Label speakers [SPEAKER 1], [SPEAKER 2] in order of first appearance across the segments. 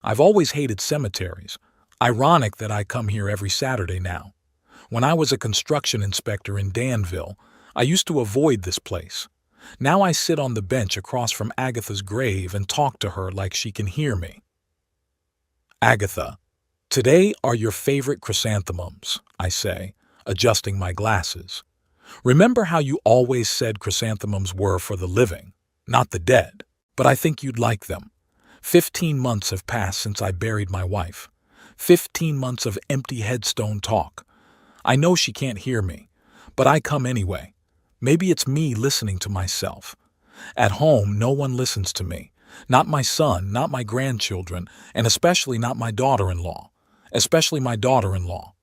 [SPEAKER 1] I've always hated cemeteries. Ironic that I come here every Saturday now. When I was a construction inspector in Danville, I used to avoid this place. Now I sit on the bench across from Agatha's grave and talk to her like she can hear me. Agatha, today are your favorite chrysanthemums, I say, adjusting my glasses. Remember how you always said chrysanthemums were for the living, not the dead? But I think you'd like them. 15 months have passed since I buried my wife. 15 months of empty headstone talk. I know she can't hear me, but I come anyway. Maybe it's me listening to myself. At home, no one listens to me. Not my son, not my grandchildren, and especially not my daughter-in-law. Especially my daughter-in-law.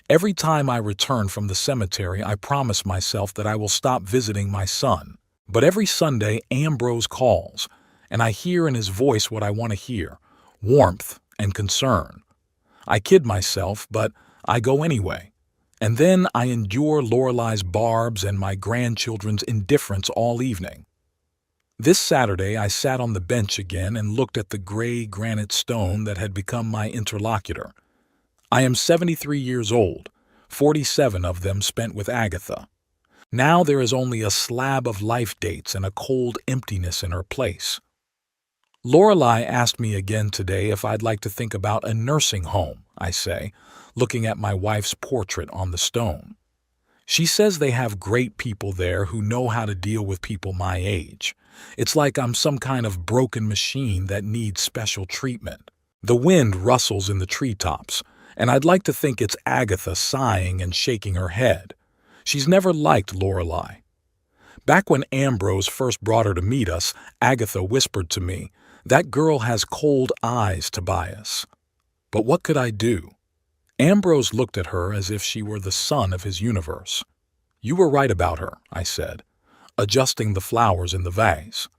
[SPEAKER 1] Every time I return from the cemetery, I promise myself that I will stop visiting my son. But every Sunday, Ambrose calls, and I hear in his voice what I want to hear, warmth and concern. I kid myself, but I go anyway. And then I endure Lorelei's barbs and my grandchildren's indifference all evening. This Saturday, I sat on the bench again and looked at the gray granite stone that had become my interlocutor. I am 73 years old, 47 of them spent with Agatha. Now there is only a slab of life dates and a cold emptiness in her place. Lorelei asked me again today if I'd like to think about a nursing home, I say, looking at my wife's portrait on the stone. She says they have great people there who know how to deal with people my age. It's like I'm some kind of broken machine that needs special treatment. The wind rustles in the treetops, and I'd like to think it's Agatha sighing and shaking her head. She's never liked Lorelei. Back when Ambrose first brought her to meet us, Agatha whispered to me, "That girl has cold eyes, Tobias." But what could I do? Ambrose looked at her as if she were the sun of his universe. "You were right about her," I said, adjusting the flowers in the vase.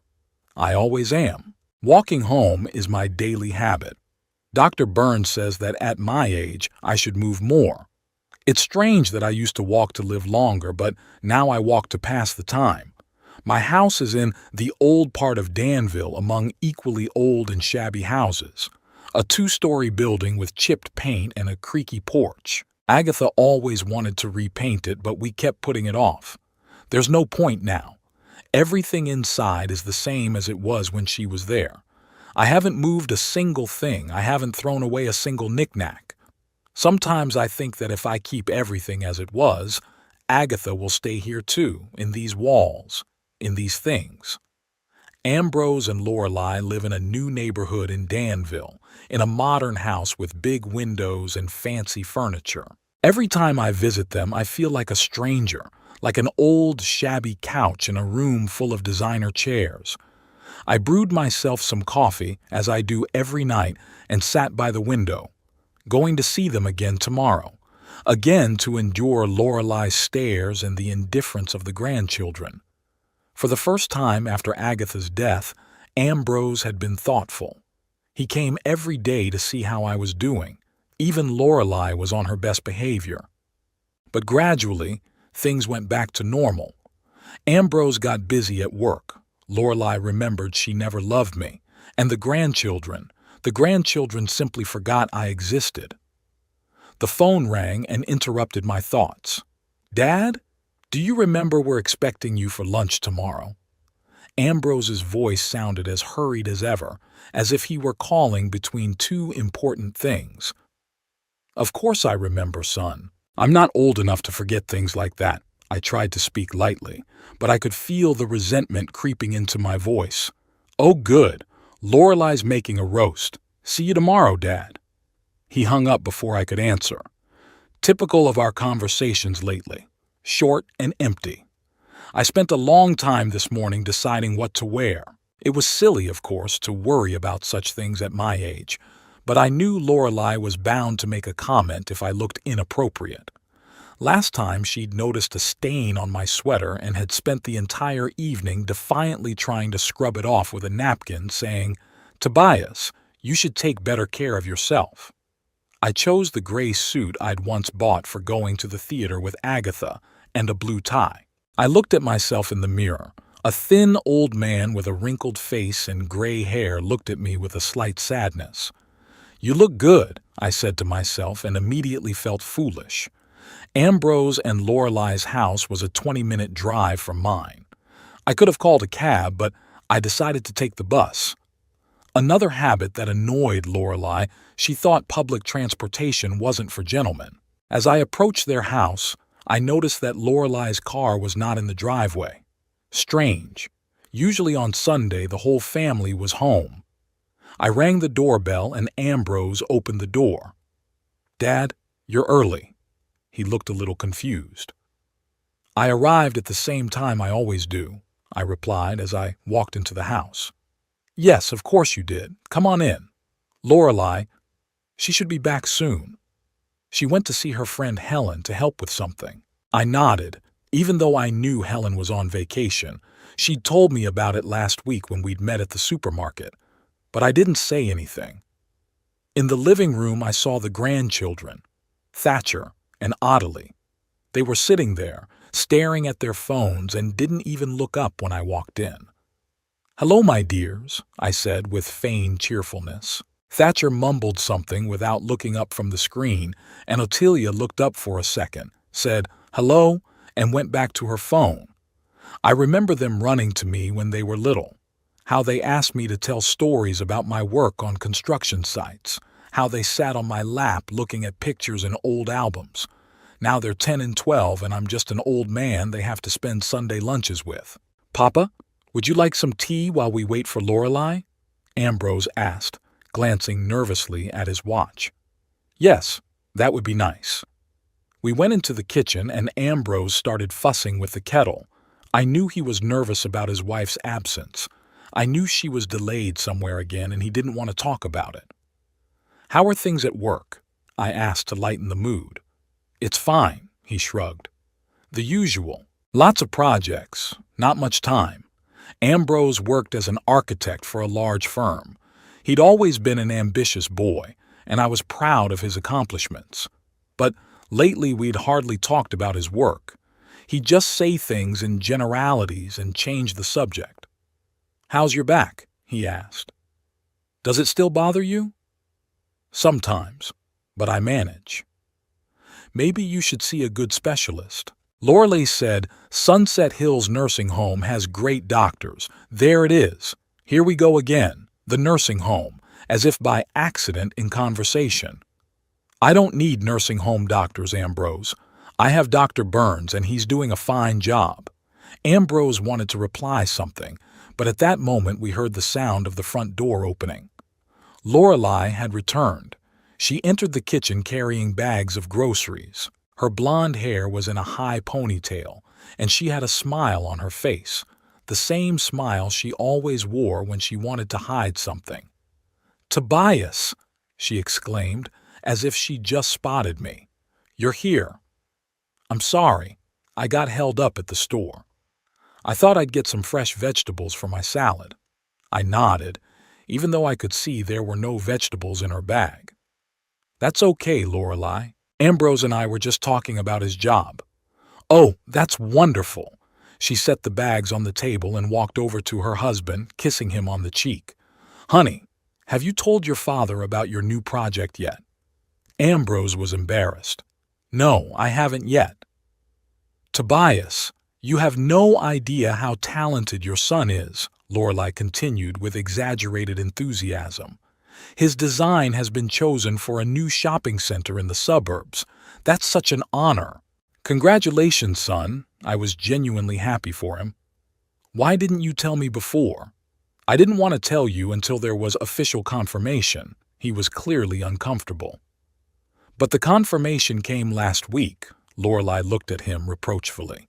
[SPEAKER 1] "I always am. Walking home is my daily habit. Dr. Burns says that at my age I should move more. It's strange that I used to walk to live longer, but now I walk to pass the time. My house is in the old part of Danville among equally old and shabby houses. A 2-story building with chipped paint and a creaky porch. Agatha always wanted to repaint it, but we kept putting it off. There's no point now. Everything inside is the same as it was when she was there. I haven't moved a single thing. I haven't thrown away a single knick-knack. Sometimes I think that if I keep everything as it was, Agatha will stay here too, in these walls, in these things. Ambrose and Lorelei live in a new neighborhood in Danville, in a modern house with big windows and fancy furniture. Every time I visit them, I feel like a stranger, like an old, shabby couch in a room full of designer chairs. I brewed myself some coffee, as I do every night, and sat by the window, going to see them again tomorrow, again to endure Lorelei's stares and the indifference of the grandchildren. For the first time after Agatha's death, Ambrose had been thoughtful. He came every day to see how I was doing. Even Lorelei was on her best behavior. But gradually, things went back to normal. Ambrose got busy at work. Lorelei remembered she never loved me. And the grandchildren simply forgot I existed. The phone rang and interrupted my thoughts. "Dad? Do you remember we're expecting you for lunch tomorrow?" Ambrose's voice sounded as hurried as ever, as if he were calling between two important things. "Of course I remember, son. I'm not old enough to forget things like that." I tried to speak lightly, but I could feel the resentment creeping into my voice. "Oh, good. Lorelei's making a roast. See you tomorrow, Dad." He hung up before I could answer. Typical of our conversations lately. Short and empty. I spent a long time this morning deciding what to wear. It was silly, of course, to worry about such things at my age, but I knew Lorelei was bound to make a comment if I looked inappropriate. Last time she'd noticed a stain on my sweater and had spent the entire evening defiantly trying to scrub it off with a napkin, saying, "Tobias, you should take better care of yourself." I chose the gray suit I'd once bought for going to the theater with Agatha and a blue tie. I looked at myself in the mirror. A thin old man with a wrinkled face and gray hair looked at me with a slight sadness. You look good, I said to myself and immediately felt foolish. Ambrose and Lorelei's house was a 20-minute drive from mine. I could have called a cab, but I decided to take the bus. Another habit that annoyed Lorelei, she thought public transportation wasn't for gentlemen. As I approached their house, I noticed that Lorelei's car was not in the driveway. Strange. Usually on Sunday, the whole family was home. I rang the doorbell and Ambrose opened the door. "Dad, you're early." He looked a little confused. "I arrived at the same time I always do," I replied as I walked into the house. "Yes, of course you did. Come on in. Lorelei, she should be back soon. She went to see her friend Helen to help with something." I nodded, even though I knew Helen was on vacation. She'd told me about it last week when we'd met at the supermarket, but I didn't say anything. In the living room, I saw the grandchildren, Thatcher and Ottilie. They were sitting there, staring at their phones and didn't even look up when I walked in. "Hello, my dears," I said with feigned cheerfulness. Thatcher mumbled something without looking up from the screen, and Ottilie looked up for a second, said hello, and went back to her phone. I remember them running to me when they were little, how they asked me to tell stories about my work on construction sites, how they sat on my lap looking at pictures in old albums. Now they're 10 and 12 and I'm just an old man they have to spend Sunday lunches with. "Papa, would you like some tea while we wait for Lorelei?" Ambrose asked, glancing nervously at his watch. "Yes, that would be nice." We went into the kitchen and Ambrose started fussing with the kettle. I knew he was nervous about his wife's absence. I knew she was delayed somewhere again and he didn't want to talk about it. "How are things at work?" I asked to lighten the mood. "It's fine," he shrugged. "The usual. Lots of projects, not much time." Ambrose worked as an architect for a large firm. He'd always been an ambitious boy, and I was proud of his accomplishments. But lately we'd hardly talked about his work. He'd just say things in generalities and change the subject. "How's your back?" he asked. "Does it still bother you?" "Sometimes, but I manage." "Maybe you should see a good specialist." Lorelei said Sunset Hills Nursing Home has great doctors. There it is. Here we go again, the nursing home, as if by accident in conversation. "I don't need nursing home doctors, Ambrose. I have Dr. Burns and he's doing a fine job." Ambrose wanted to reply something, but at that moment we heard the sound of the front door opening. Lorelei had returned. She entered the kitchen carrying bags of groceries. Her blonde hair was in a high ponytail, and she had a smile on her face, the same smile she always wore when she wanted to hide something. "Tobias!" she exclaimed, as if she just spotted me. "You're here." "I'm sorry. I got held up at the store. I thought I'd get some fresh vegetables for my salad." I nodded, even though I could see there were no vegetables in her bag. "That's okay, Lorelei. Ambrose and I were just talking about his job." "Oh, that's wonderful." She set the bags on the table and walked over to her husband, kissing him on the cheek. "Honey, have you told your father about your new project yet?" Ambrose was embarrassed. "No, I haven't yet." "Tobias, you have no idea how talented your son is," Lorelei continued with exaggerated enthusiasm. "His design has been chosen for a new shopping center in the suburbs. That's such an honor." "Congratulations, son." I was genuinely happy for him. "Why didn't you tell me before?" "I didn't want to tell you until there was official confirmation." He was clearly uncomfortable. "But the confirmation came last week." Lorelei looked at him reproachfully.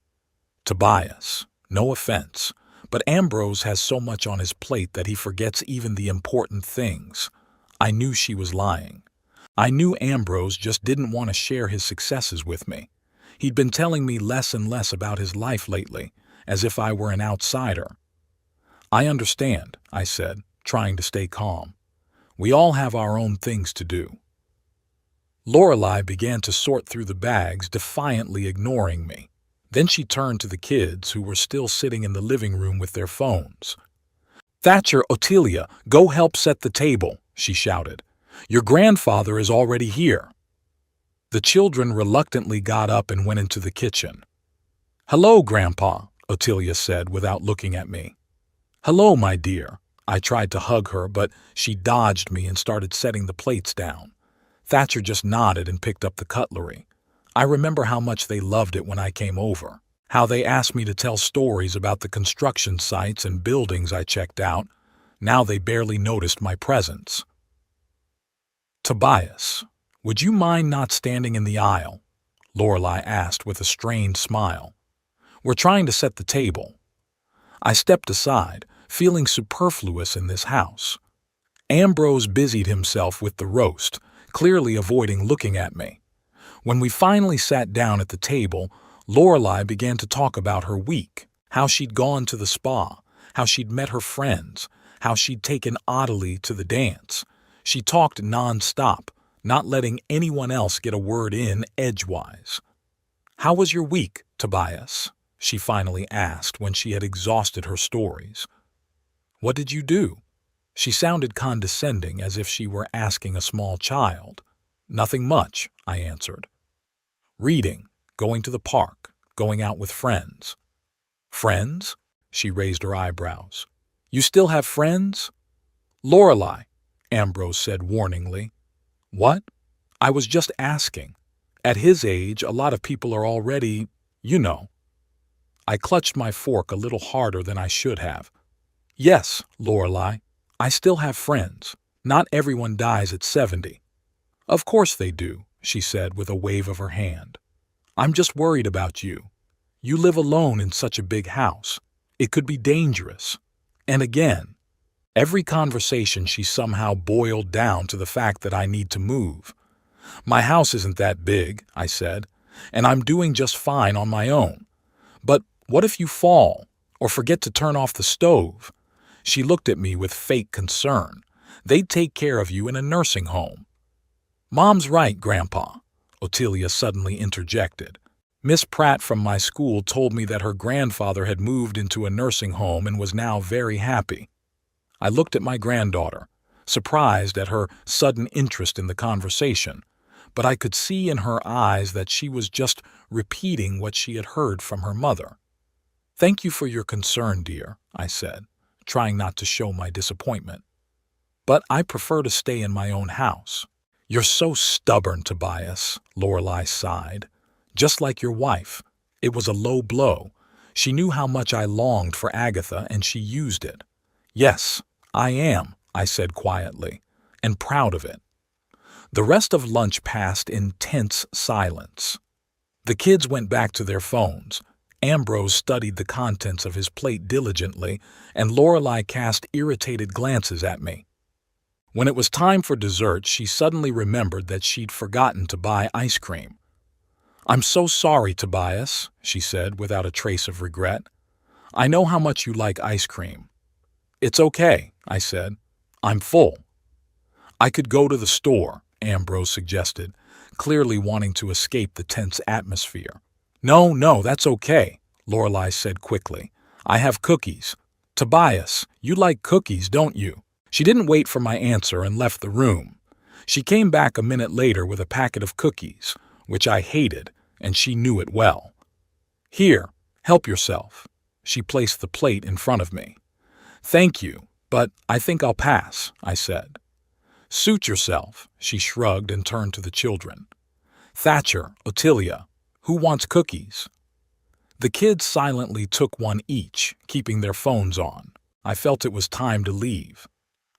[SPEAKER 1] "Tobias, no offense, but Ambrose has so much on his plate that he forgets even the important things." I knew she was lying. I knew Ambrose just didn't want to share his successes with me. He'd been telling me less and less about his life lately, as if I were an outsider. "I understand," I said, trying to stay calm. "We all have our own things to do." Lorelei began to sort through the bags, defiantly ignoring me. Then she turned to the kids, who were still sitting in the living room with their phones. "Thatcher, Ottilie, go help set the table," she shouted. Your grandfather is already here." The children reluctantly got up and went into the kitchen. "Hello, Grandpa," Ottilia said without looking at me. "Hello, my dear." I tried to hug her, but she dodged me and started setting the plates down. Thatcher just nodded and picked up the cutlery. I remember how much they loved it when I came over, how they asked me to tell stories about the construction sites and buildings I checked out. Now they barely noticed my presence. "Tobias, would you mind not standing in the aisle?" Lorelei asked with a strained smile. "We're trying to set the table." I stepped aside, feeling superfluous in this house. Ambrose busied himself with the roast, clearly avoiding looking at me. When we finally sat down at the table, Lorelei began to talk about her week, how she'd gone to the spa, how she'd met her friends, how she'd taken Ottilie to the dance. She talked non-stop, not letting anyone else get a word in edgewise. "How was your week, Tobias?" she finally asked when she had exhausted her stories. "What did you do?" She sounded condescending, as if she were asking a small child. "Nothing much," I answered. "Reading, going to the park, going out with friends." "Friends?" She raised her eyebrows. "You still have friends?" "Lorelei," Ambrose said warningly. "What?" "I was just asking. At his age, a lot of people are already, you know." I clutched my fork a little harder than I should have. "Yes, Lorelei, I still have friends. Not everyone dies at 70. "Of course they do," she said with a wave of her hand. "I'm just worried about you. You live alone in such a big house. It could be dangerous." And again, every conversation she somehow boiled down to the fact that I need to move. "My house isn't that big," I said, "and I'm doing just fine on my own. But what if you fall, or forget to turn off the stove?" She looked at me with fake concern. "They'd take care of you in a nursing home." "Mom's right, Grandpa," Ottilia suddenly interjected. "Miss Pratt from my school told me that her grandfather had moved into a nursing home and was now very happy." I looked at my granddaughter, surprised at her sudden interest in the conversation, but I could see in her eyes that she was just repeating what she had heard from her mother. "Thank you for your concern, dear," I said, trying not to show my disappointment. "But I prefer to stay in my own house." "You're so stubborn, Tobias," Lorelei sighed. "Just like your wife. It was a low blow. She knew how much I longed for Agatha, and she used it." "Yes, I am," I said quietly, "and proud of it." The rest of lunch passed in tense silence. The kids went back to their phones. Ambrose studied the contents of his plate diligently, and Lorelei cast irritated glances at me. When it was time for dessert, she suddenly remembered that she'd forgotten to buy ice cream. "I'm so sorry, Tobias," she said without a trace of regret. "I know how much you like ice cream." "It's okay," I said. "I'm full." "I could go to the store," Ambrose suggested, clearly wanting to escape the tense atmosphere. No, that's okay," Lorelei said quickly. "I have cookies." "Tobias, you like cookies, don't you?" She didn't wait for my answer and left the room. She came back a minute later with a packet of cookies, which I hated, and she knew it well. "Here, help yourself." She placed the plate in front of me. "Thank you, but I think I'll pass," I said. "Suit yourself," she shrugged and turned to the children. "Thatcher, Ottilia, who wants cookies?" The kids silently took one each, keeping their phones on. I felt it was time to leave.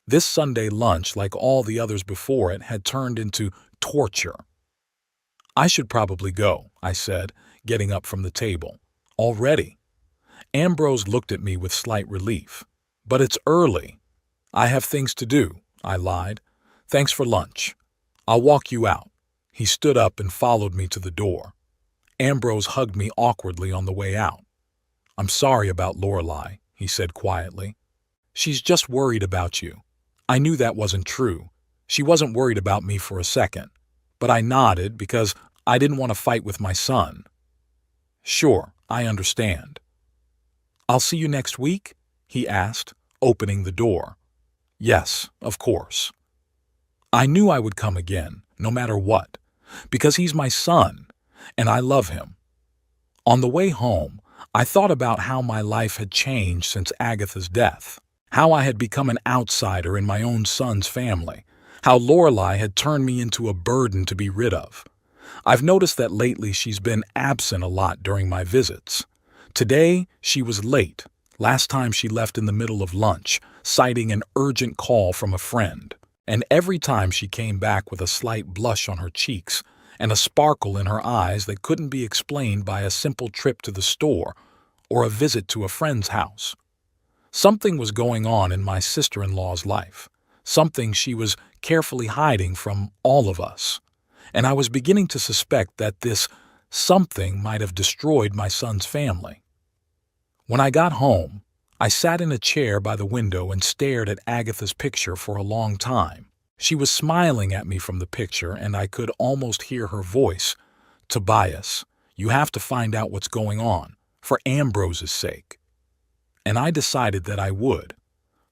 [SPEAKER 1] This Sunday lunch, like all the others before it, had turned into torture. "I should probably go," I said, getting up from the table. "Already?" Ambrose looked at me with slight relief. "But it's early." "I have things to do," I lied. "Thanks for lunch. I'll walk you out." He stood up and followed me to the door. Ambrose hugged me awkwardly on the way out. "I'm sorry about Lorelei," he said quietly. "She's just worried about you." I knew that wasn't true. She wasn't worried about me for a second. But I nodded because I didn't want to fight with my son. "Sure, I understand." "I'll see you next week?" he asked, opening the door. "Yes, of course." I knew I would come again, no matter what, because he's my son, and I love him. On the way home, I thought about how my life had changed since Agatha's death, how I had become an outsider in my own son's family, how Lorelei had turned me into a burden to be rid of. I've noticed that lately she's been absent a lot during my visits. Today, she was late. Last time she left in the middle of lunch, citing an urgent call from a friend. And every time she came back with a slight blush on her cheeks and a sparkle in her eyes that couldn't be explained by a simple trip to the store or a visit to a friend's house. Something was going on in my sister-in-law's life, something she was carefully hiding from all of us. And I was beginning to suspect that this something might have destroyed my son's family. When I got home, I sat in a chair by the window and stared at Agatha's picture for a long time. She was smiling at me from the picture, and I could almost hear her voice. "Tobias, you have to find out what's going on, for Ambrose's sake." And I decided that I would.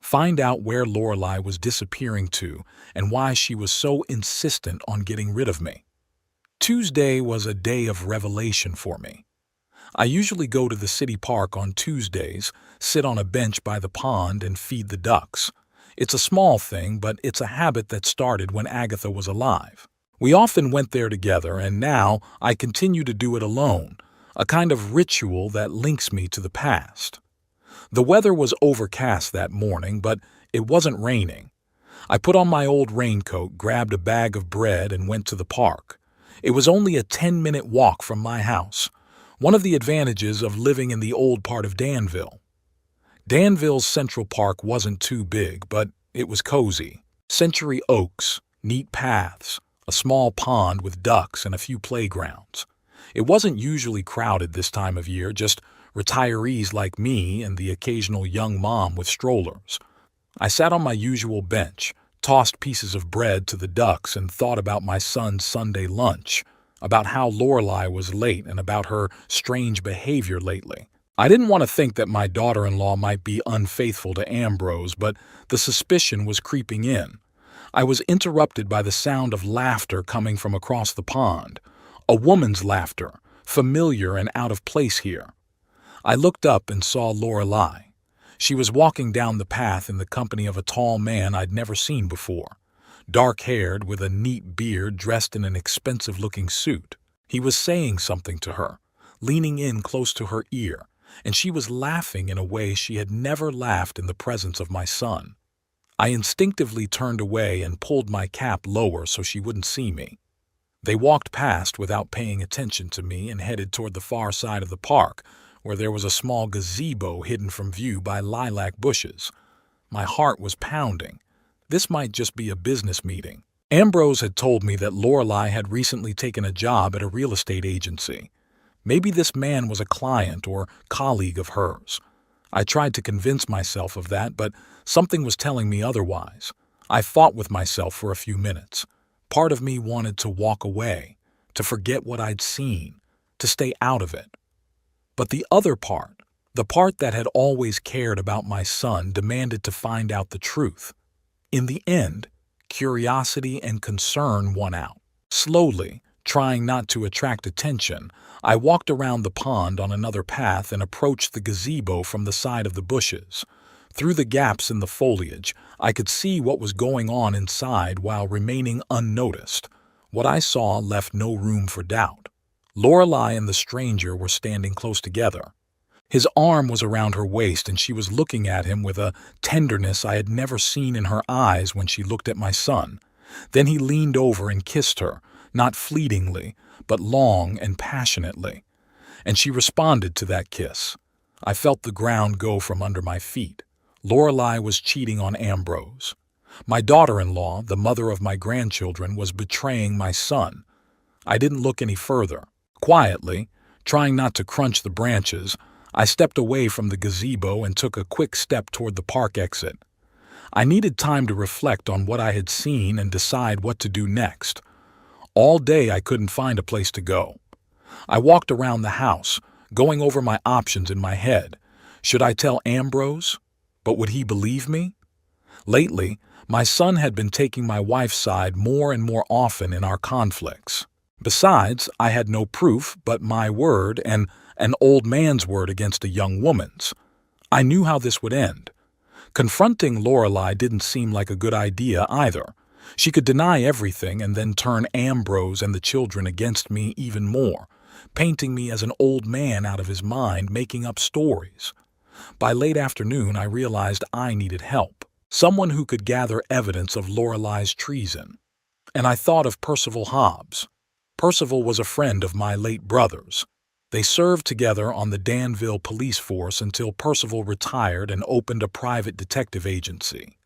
[SPEAKER 1] Find out where Lorelei was disappearing to and why she was so insistent on getting rid of me. Tuesday was a day of revelation for me. I usually go to the city park on Tuesdays, sit on a bench by the pond and feed the ducks. It's a small thing, but it's a habit that started when Agatha was alive. We often went there together, and now I continue to do it alone, a kind of ritual that links me to the past. The weather was overcast that morning, but it wasn't raining. I put on my old raincoat, grabbed a bag of bread, and went to the park. It was only a 10-minute walk from my house, one of the advantages of living in the old part of Danville. Danville's Central Park wasn't too big, but it was cozy. Century oaks, neat paths, a small pond with ducks and a few playgrounds. It wasn't usually crowded this time of year, just retirees like me and the occasional young mom with strollers. I sat on my usual bench, tossed pieces of bread to the ducks, and thought about my son's Sunday lunch, about how Lorelei was late and about her strange behavior lately. I didn't want to think that my daughter-in-law might be unfaithful to Ambrose, but the suspicion was creeping in. I was interrupted by the sound of laughter coming from across the pond. A woman's laughter, familiar and out of place here. I looked up and saw Lorelei. She was walking down the path in the company of a tall man I'd never seen before, dark-haired with a neat beard, dressed in an expensive-looking suit. He was saying something to her, leaning in close to her ear, and she was laughing in a way she had never laughed in the presence of my son. I instinctively turned away and pulled my cap lower so she wouldn't see me. They walked past without paying attention to me and headed toward the far side of the park, where there was a small gazebo hidden from view by lilac bushes. My heart was pounding. This might just be a business meeting. Ambrose had told me that Lorelei had recently taken a job at a real estate agency. Maybe this man was a client or colleague of hers. I tried to convince myself of that, but something was telling me otherwise. I fought with myself for a few minutes. Part of me wanted to walk away, to forget what I'd seen, to stay out of it. But the other part, the part that had always cared about my son, demanded to find out the truth. In the end, curiosity and concern won out. Slowly, trying not to attract attention, I walked around the pond on another path and approached the gazebo from the side of the bushes. Through the gaps in the foliage, I could see what was going on inside while remaining unnoticed. What I saw left no room for doubt. Lorelei and the stranger were standing close together. His arm was around her waist, and she was looking at him with a tenderness I had never seen in her eyes when she looked at my son. Then he leaned over and kissed her, not fleetingly, but long and passionately. And she responded to that kiss. I felt the ground go from under my feet. Lorelei was cheating on Ambrose. My daughter-in-law, the mother of my grandchildren, was betraying my son. I didn't look any further. Quietly, trying not to crunch the branches, I stepped away from the gazebo and took a quick step toward the park exit. I needed time to reflect on what I had seen and decide what to do next. All day I couldn't find a place to go. I walked around the house, going over my options in my head. Should I tell Ambrose? But would he believe me? Lately, My son had been taking my wife's side more and more often in our conflicts. Besides, I had no proof but my word and an old man's word against a young woman's. I knew how this would end. Confronting Lorelei didn't seem like a good idea either. She could deny everything and then turn Ambrose and the children against me even more, painting me as an old man out of his mind, making up stories. By late afternoon, I realized I needed help, someone who could gather evidence of Lorelei's treason. And I thought of Percival Hobbs. Percival was a friend of my late brother's. They served together on the Danville police force until Percival retired and opened a private detective agency.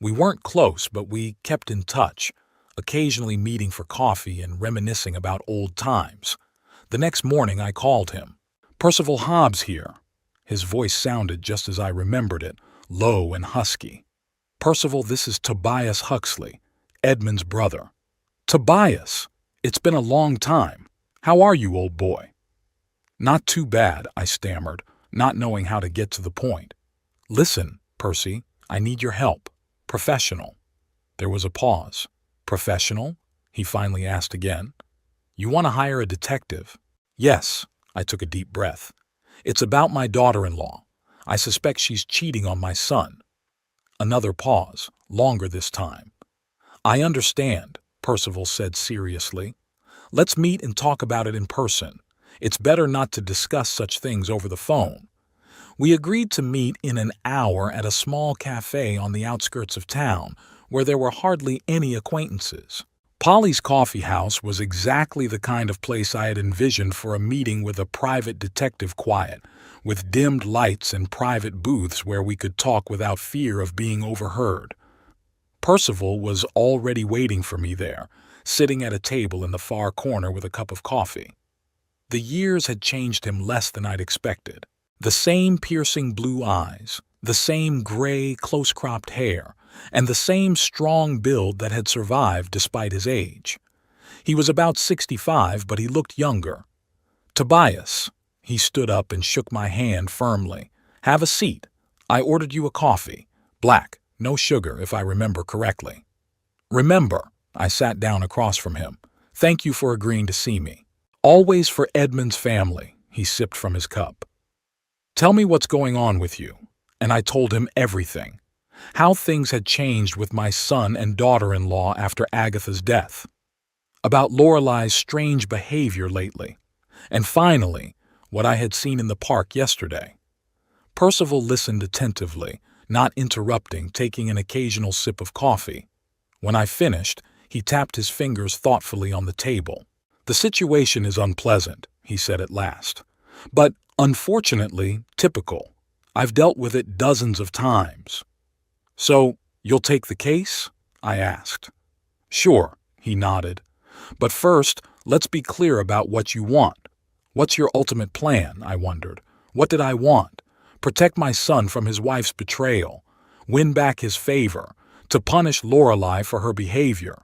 [SPEAKER 1] We weren't close, but we kept in touch, occasionally meeting for coffee and reminiscing about old times. The next morning I called him. "Percival Hobbs here." His voice sounded just as I remembered it, low and husky. "Percival, this is Tobias Huxley, Edmund's brother." "Tobias! It's been a long time. How are you, old boy?" "Not too bad," I stammered, not knowing how to get to the point. "Listen, Percy, I need your help. Professional." There was a pause. "Professional?" he finally asked again. "You want to hire a detective?" "Yes." I took a deep breath. "It's about my daughter-in-law. I suspect she's cheating on my son." Another pause, longer this time. "I understand," Percival said seriously. "Let's meet and talk about it in person. It's better not to discuss such things over the phone." We agreed to meet in an hour at a small cafe on the outskirts of town, where there were hardly any acquaintances. Polly's Coffee House was exactly the kind of place I had envisioned for a meeting with a private detective, quiet, with dimmed lights and private booths where we could talk without fear of being overheard. Percival was already waiting for me there, sitting at a table in the far corner with a cup of coffee. The years had changed him less than I'd expected. The same piercing blue eyes, the same gray, close-cropped hair, and the same strong build that had survived despite his age. He was about 65, but he looked younger. "Tobias." He stood up and shook my hand firmly. "Have a seat. I ordered you a coffee. Black, no sugar, if I remember correctly." "Remember." I sat down across from him. "Thank you for agreeing to see me." "Always for Edmund's family." He sipped from his cup. "Tell me what's going on with you." And I told him everything. How things had changed with my son and daughter-in-law after Agatha's death. About Lorelei's strange behavior lately. And finally, what I had seen in the park yesterday. Percival listened attentively, not interrupting, taking an occasional sip of coffee. When I finished, he tapped his fingers thoughtfully on the table. "The situation is unpleasant," he said at last. "But, unfortunately, typical. I've dealt with it dozens of times." "So, you'll take the case?" I asked. "Sure," he nodded. "But first, let's be clear about what you want. What's your ultimate plan?" I wondered. What did I want? Protect my son from his wife's betrayal, win back his favor, to punish Lorelei for her behavior.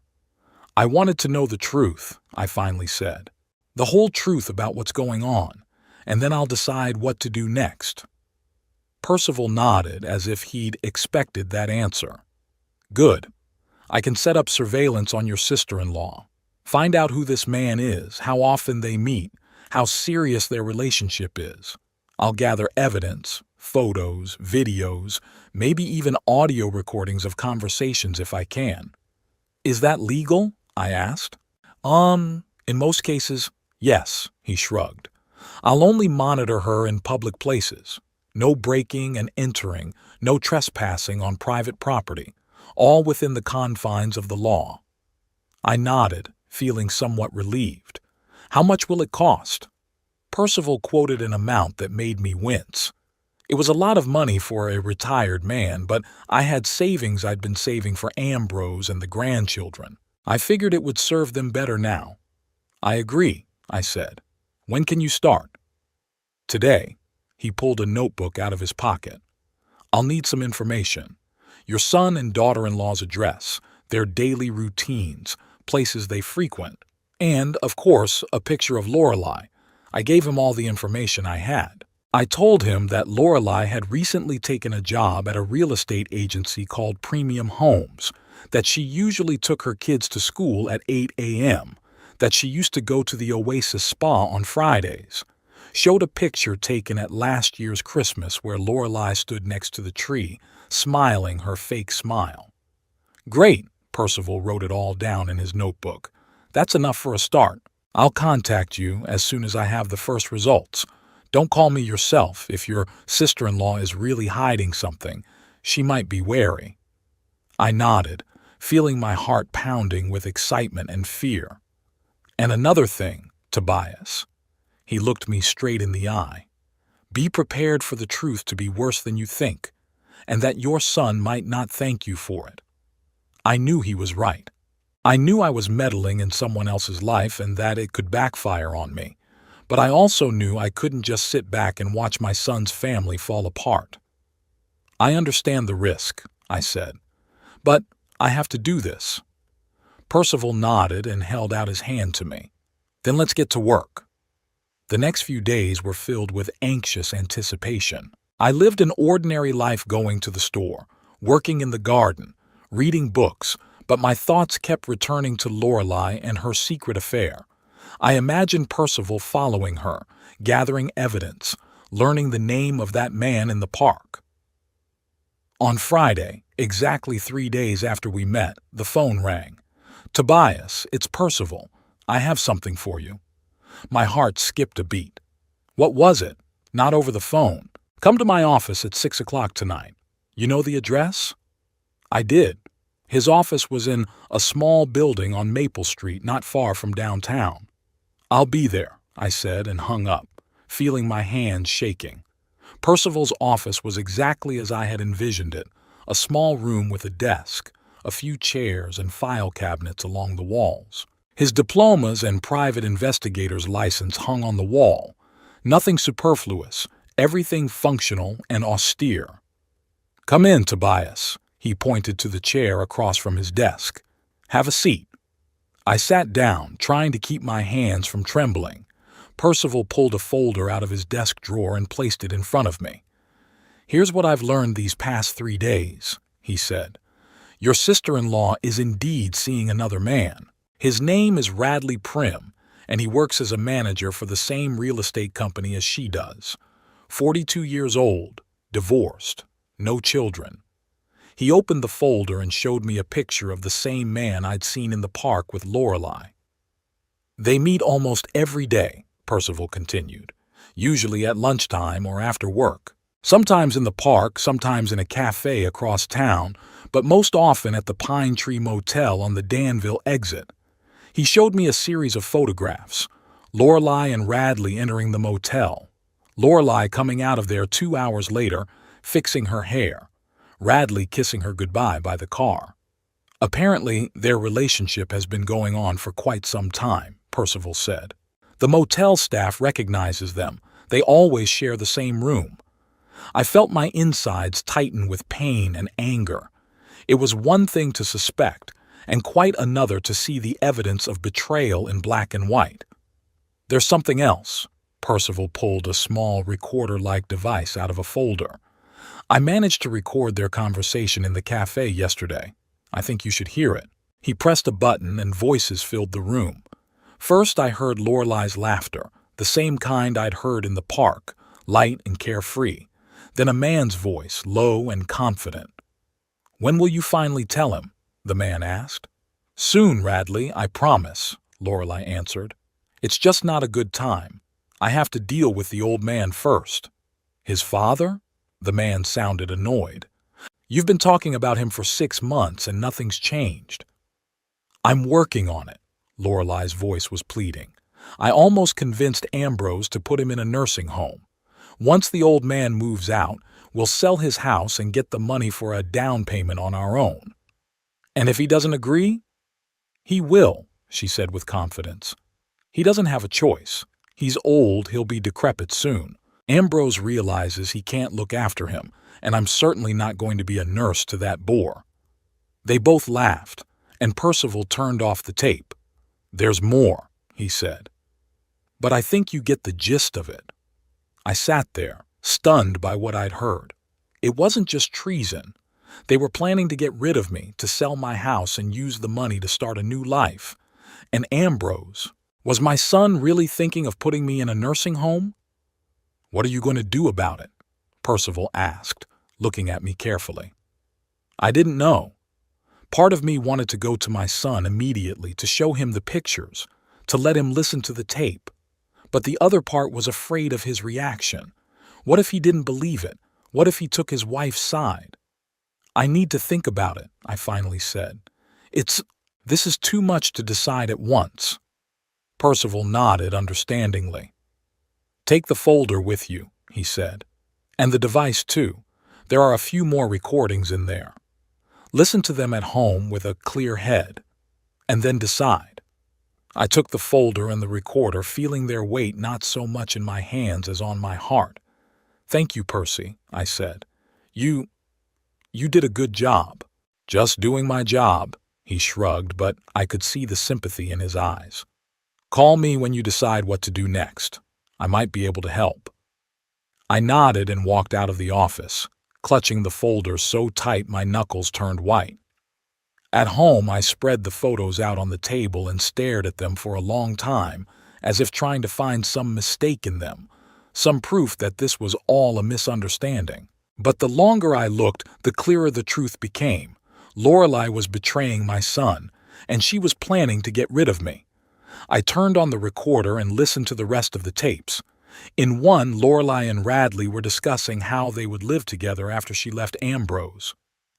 [SPEAKER 1] "I wanted to know the truth," I finally said. "The whole truth about what's going on, and then I'll decide what to do next." Percival nodded as if he'd expected that answer. "Good. I can set up surveillance on your sister-in-law. Find out who this man is, how often they meet, how serious their relationship is. I'll gather evidence, photos, videos, maybe even audio recordings of conversations if I can." "Is that legal?" I asked. In most cases, yes," he shrugged. "I'll only monitor her in public places. No breaking and entering, no trespassing on private property, all within the confines of the law." I nodded, feeling somewhat relieved. "How much will it cost?" Percival quoted an amount that made me wince. It was a lot of money for a retired man, but I had savings I'd been saving for Ambrose and the grandchildren. I figured it would serve them better now. "I agree," I said. "When can you start?" "Today." He pulled a notebook out of his pocket. "I'll need some information. Your son and daughter-in-law's address, their daily routines, places they frequent, and, of course, a picture of Lorelei. I gave him all the information I had." I told him that Lorelei had recently taken a job at a real estate agency called Premium Homes, that she usually took her kids to school at 8 a.m., that she used to go to the Oasis Spa on Fridays. Showed a picture taken at last year's Christmas where Lorelei stood next to the tree, smiling her fake smile. Great, Percival wrote it all down in his notebook. That's enough for a start. I'll contact you as soon as I have the first results. Don't call me yourself if your sister-in-law is really hiding something. She might be wary. I nodded, feeling my heart pounding with excitement and fear. And another thing, Tobias. He looked me straight in the eye. Be prepared for the truth to be worse than you think, and that your son might not thank you for it. I knew he was right. I knew I was meddling in someone else's life and that it could backfire on me. But I also knew I couldn't just sit back and watch my son's family fall apart. I understand the risk, I said, but I have to do this. Percival nodded and held out his hand to me. Then let's get to work. The next few days were filled with anxious anticipation. I lived an ordinary life, going to the store, working in the garden, reading books, but my thoughts kept returning to Lorelei and her secret affair. I imagined Percival following her, gathering evidence, learning the name of that man in the park. On Friday, exactly 3 days after we met, the phone rang. Tobias, it's Percival. I have something for you. My heart skipped a beat. What was it? Not over the phone. Come to my office at 6 o'clock tonight. You know the address? I did. His office was in a small building on Maple Street, not far from downtown. I'll be there, I said and hung up, feeling my hands shaking. Percival's office was exactly as I had envisioned it, a small room with a desk, a few chairs and file cabinets along the walls. His diplomas and private investigator's license hung on the wall. Nothing superfluous, everything functional and austere. Come in, Tobias. He pointed to the chair across from his desk. Have a seat. I sat down, trying to keep my hands from trembling. Percival pulled a folder out of his desk drawer and placed it in front of me. Here's what I've learned these past 3 days, he said. Your sister-in-law is indeed seeing another man. His name is Radley Prim, and he works as a manager for the same real estate company as she does. 42 years old, divorced, no children. He opened the folder and showed me a picture of the same man I'd seen in the park with Lorelei. They meet almost every day, Percival continued, usually at lunchtime or after work. Sometimes in the park, sometimes in a cafe across town, but most often at the Pine Tree Motel on the Danville exit. He showed me a series of photographs. Lorelei and Radley entering the motel. Lorelei coming out of there 2 hours later, fixing her hair. Radley kissing her goodbye by the car. Apparently, their relationship has been going on for quite some time, Percival said. The motel staff recognizes them. They always share the same room. I felt my insides tighten with pain and anger. It was one thing to suspect, and quite another to see the evidence of betrayal in black and white. There's something else. Percival pulled a small recorder-like device out of a folder. I managed to record their conversation in the cafe yesterday. I think you should hear it. He pressed a button and voices filled the room. First, I heard Lorelei's laughter, the same kind I'd heard in the park, light and carefree. Then a man's voice, low and confident. When will you finally tell him? The man asked. Soon, Radley, I promise, Lorelei answered. It's just not a good time. I have to deal with the old man first. His father? The man sounded annoyed. You've been talking about him for 6 months and nothing's changed. I'm working on it, Lorelei's voice was pleading. I almost convinced Ambrose to put him in a nursing home. Once the old man moves out, we'll sell his house and get the money for a down payment on our own. And if he doesn't agree? He will, she said with confidence. He doesn't have a choice. He's old, he'll be decrepit soon. Ambrose realizes he can't look after him, and I'm certainly not going to be a nurse to that bore. They both laughed, and Percival turned off the tape. There's more, he said. But I think you get the gist of it. I sat there, stunned by what I'd heard. It wasn't just treason. They were planning to get rid of me, to sell my house and use the money to start a new life. And Ambrose, was my son really thinking of putting me in a nursing home? What are you going to do about it? Percival asked, looking at me carefully. I didn't know. Part of me wanted to go to my son immediately to show him the pictures, to let him listen to the tape. But the other part was afraid of his reaction. What if he didn't believe it? What if he took his wife's side? I need to think about it, I finally said. This is too much to decide at once. Percival nodded understandingly. Take the folder with you, he said. And the device too. There are a few more recordings in there. Listen to them at home with a clear head, and then decide. I took the folder and the recorder, feeling their weight not so much in my hands as on my heart. Thank you, Percy, I said. You did a good job. Just doing my job, he shrugged, but I could see the sympathy in his eyes. Call me when you decide what to do next. I might be able to help. I nodded and walked out of the office, clutching the folder so tight my knuckles turned white. At home, I spread the photos out on the table and stared at them for a long time, as if trying to find some mistake in them, some proof that this was all a misunderstanding. But the longer I looked, the clearer the truth became. Lorelei was betraying my son, and she was planning to get rid of me. I turned on the recorder and listened to the rest of the tapes. In one, Lorelei and Radley were discussing how they would live together after she left Ambrose.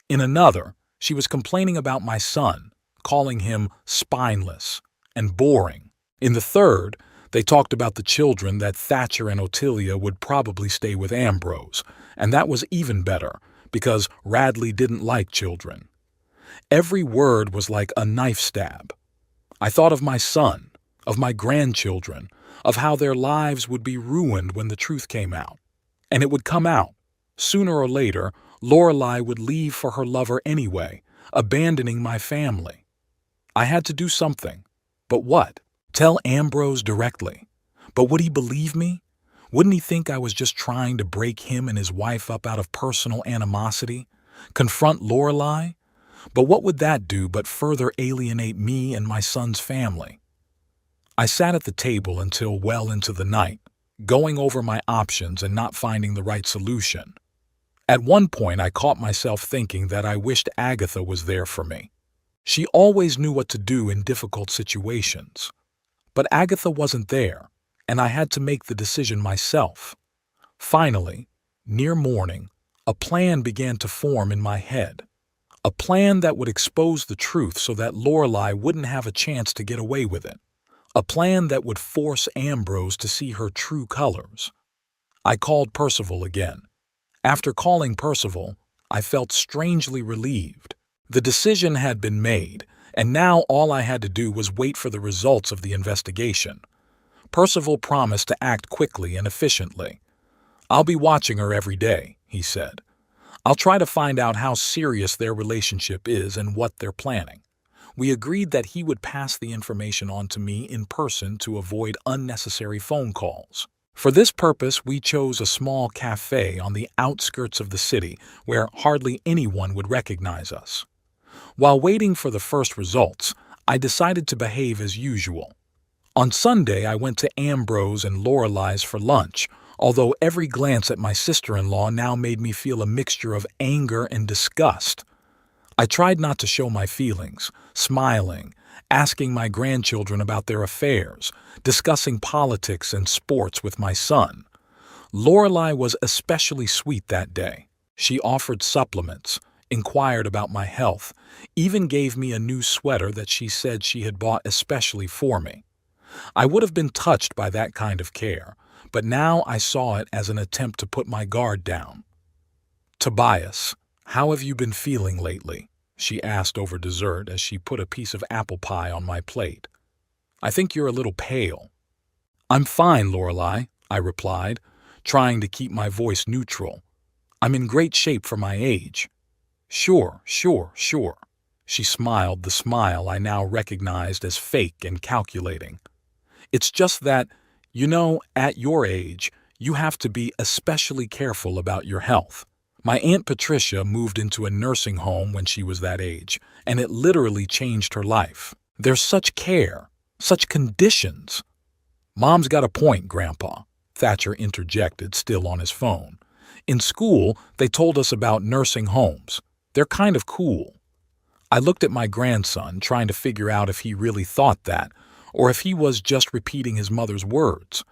[SPEAKER 1] In another, she was complaining about my son, calling him spineless and boring. In the third, they talked about the children, that Thatcher and Ottilia would probably stay with Ambrose, and that was even better, because Radley didn't like children. Every word was like a knife stab. I thought of my son, of my grandchildren, of how their lives would be ruined when the truth came out. And it would come out. Sooner or later, Lorelei would leave for her lover anyway, abandoning my family. I had to do something. But what? Tell Ambrose directly. But would he believe me? Wouldn't he think I was just trying to break him and his wife up out of personal animosity? Confront Lorelei? But what would that do but further alienate me and my son's family? I sat at the table until well into the night, going over my options and not finding the right solution. At one point, I caught myself thinking that I wished Agatha was there for me. She always knew what to do in difficult situations. But Agatha wasn't there, and I had to make the decision myself. Finally, near morning, a plan began to form in my head. A plan that would expose the truth so that Lorelei wouldn't have a chance to get away with it. A plan that would force Ambrose to see her true colors. I called Percival again. After calling Percival, I felt strangely relieved. The decision had been made, and now all I had to do was wait for the results of the investigation. Percival promised to act quickly and efficiently. I'll be watching her every day, he said. I'll try to find out how serious their relationship is and what they're planning. We agreed that he would pass the information on to me in person to avoid unnecessary phone calls. For this purpose, we chose a small cafe on the outskirts of the city where hardly anyone would recognize us. While waiting for the first results, I decided to behave as usual. On Sunday, I went to Ambrose and Lorelei's for lunch, although every glance at my sister-in-law now made me feel a mixture of anger and disgust. I tried not to show my feelings, smiling, asking my grandchildren about their affairs, discussing politics and sports with my son. Lorelei was especially sweet that day. She offered supplements, inquired about my health, even gave me a new sweater that she said she had bought especially for me. I would have been touched by that kind of care, but now I saw it as an attempt to put my guard down. Tobias, how have you been feeling lately? She asked over dessert as she put a piece of apple pie on my plate. I think you're a little pale. I'm fine, Lorelei, I replied, trying to keep my voice neutral. I'm in great shape for my age. Sure. She smiled, the smile I now recognized as fake and calculating. It's just that, at your age, You have to be especially careful about your health. My Aunt Patricia moved into a nursing home when she was that age, and it literally changed her life. There's such care, such conditions. Mom's got a point, Grandpa, Thatcher interjected, still on his phone. In school, they told us about nursing homes. They're kind of cool. I looked at my grandson, trying to figure out if he really thought that, or if he was just repeating his mother's words.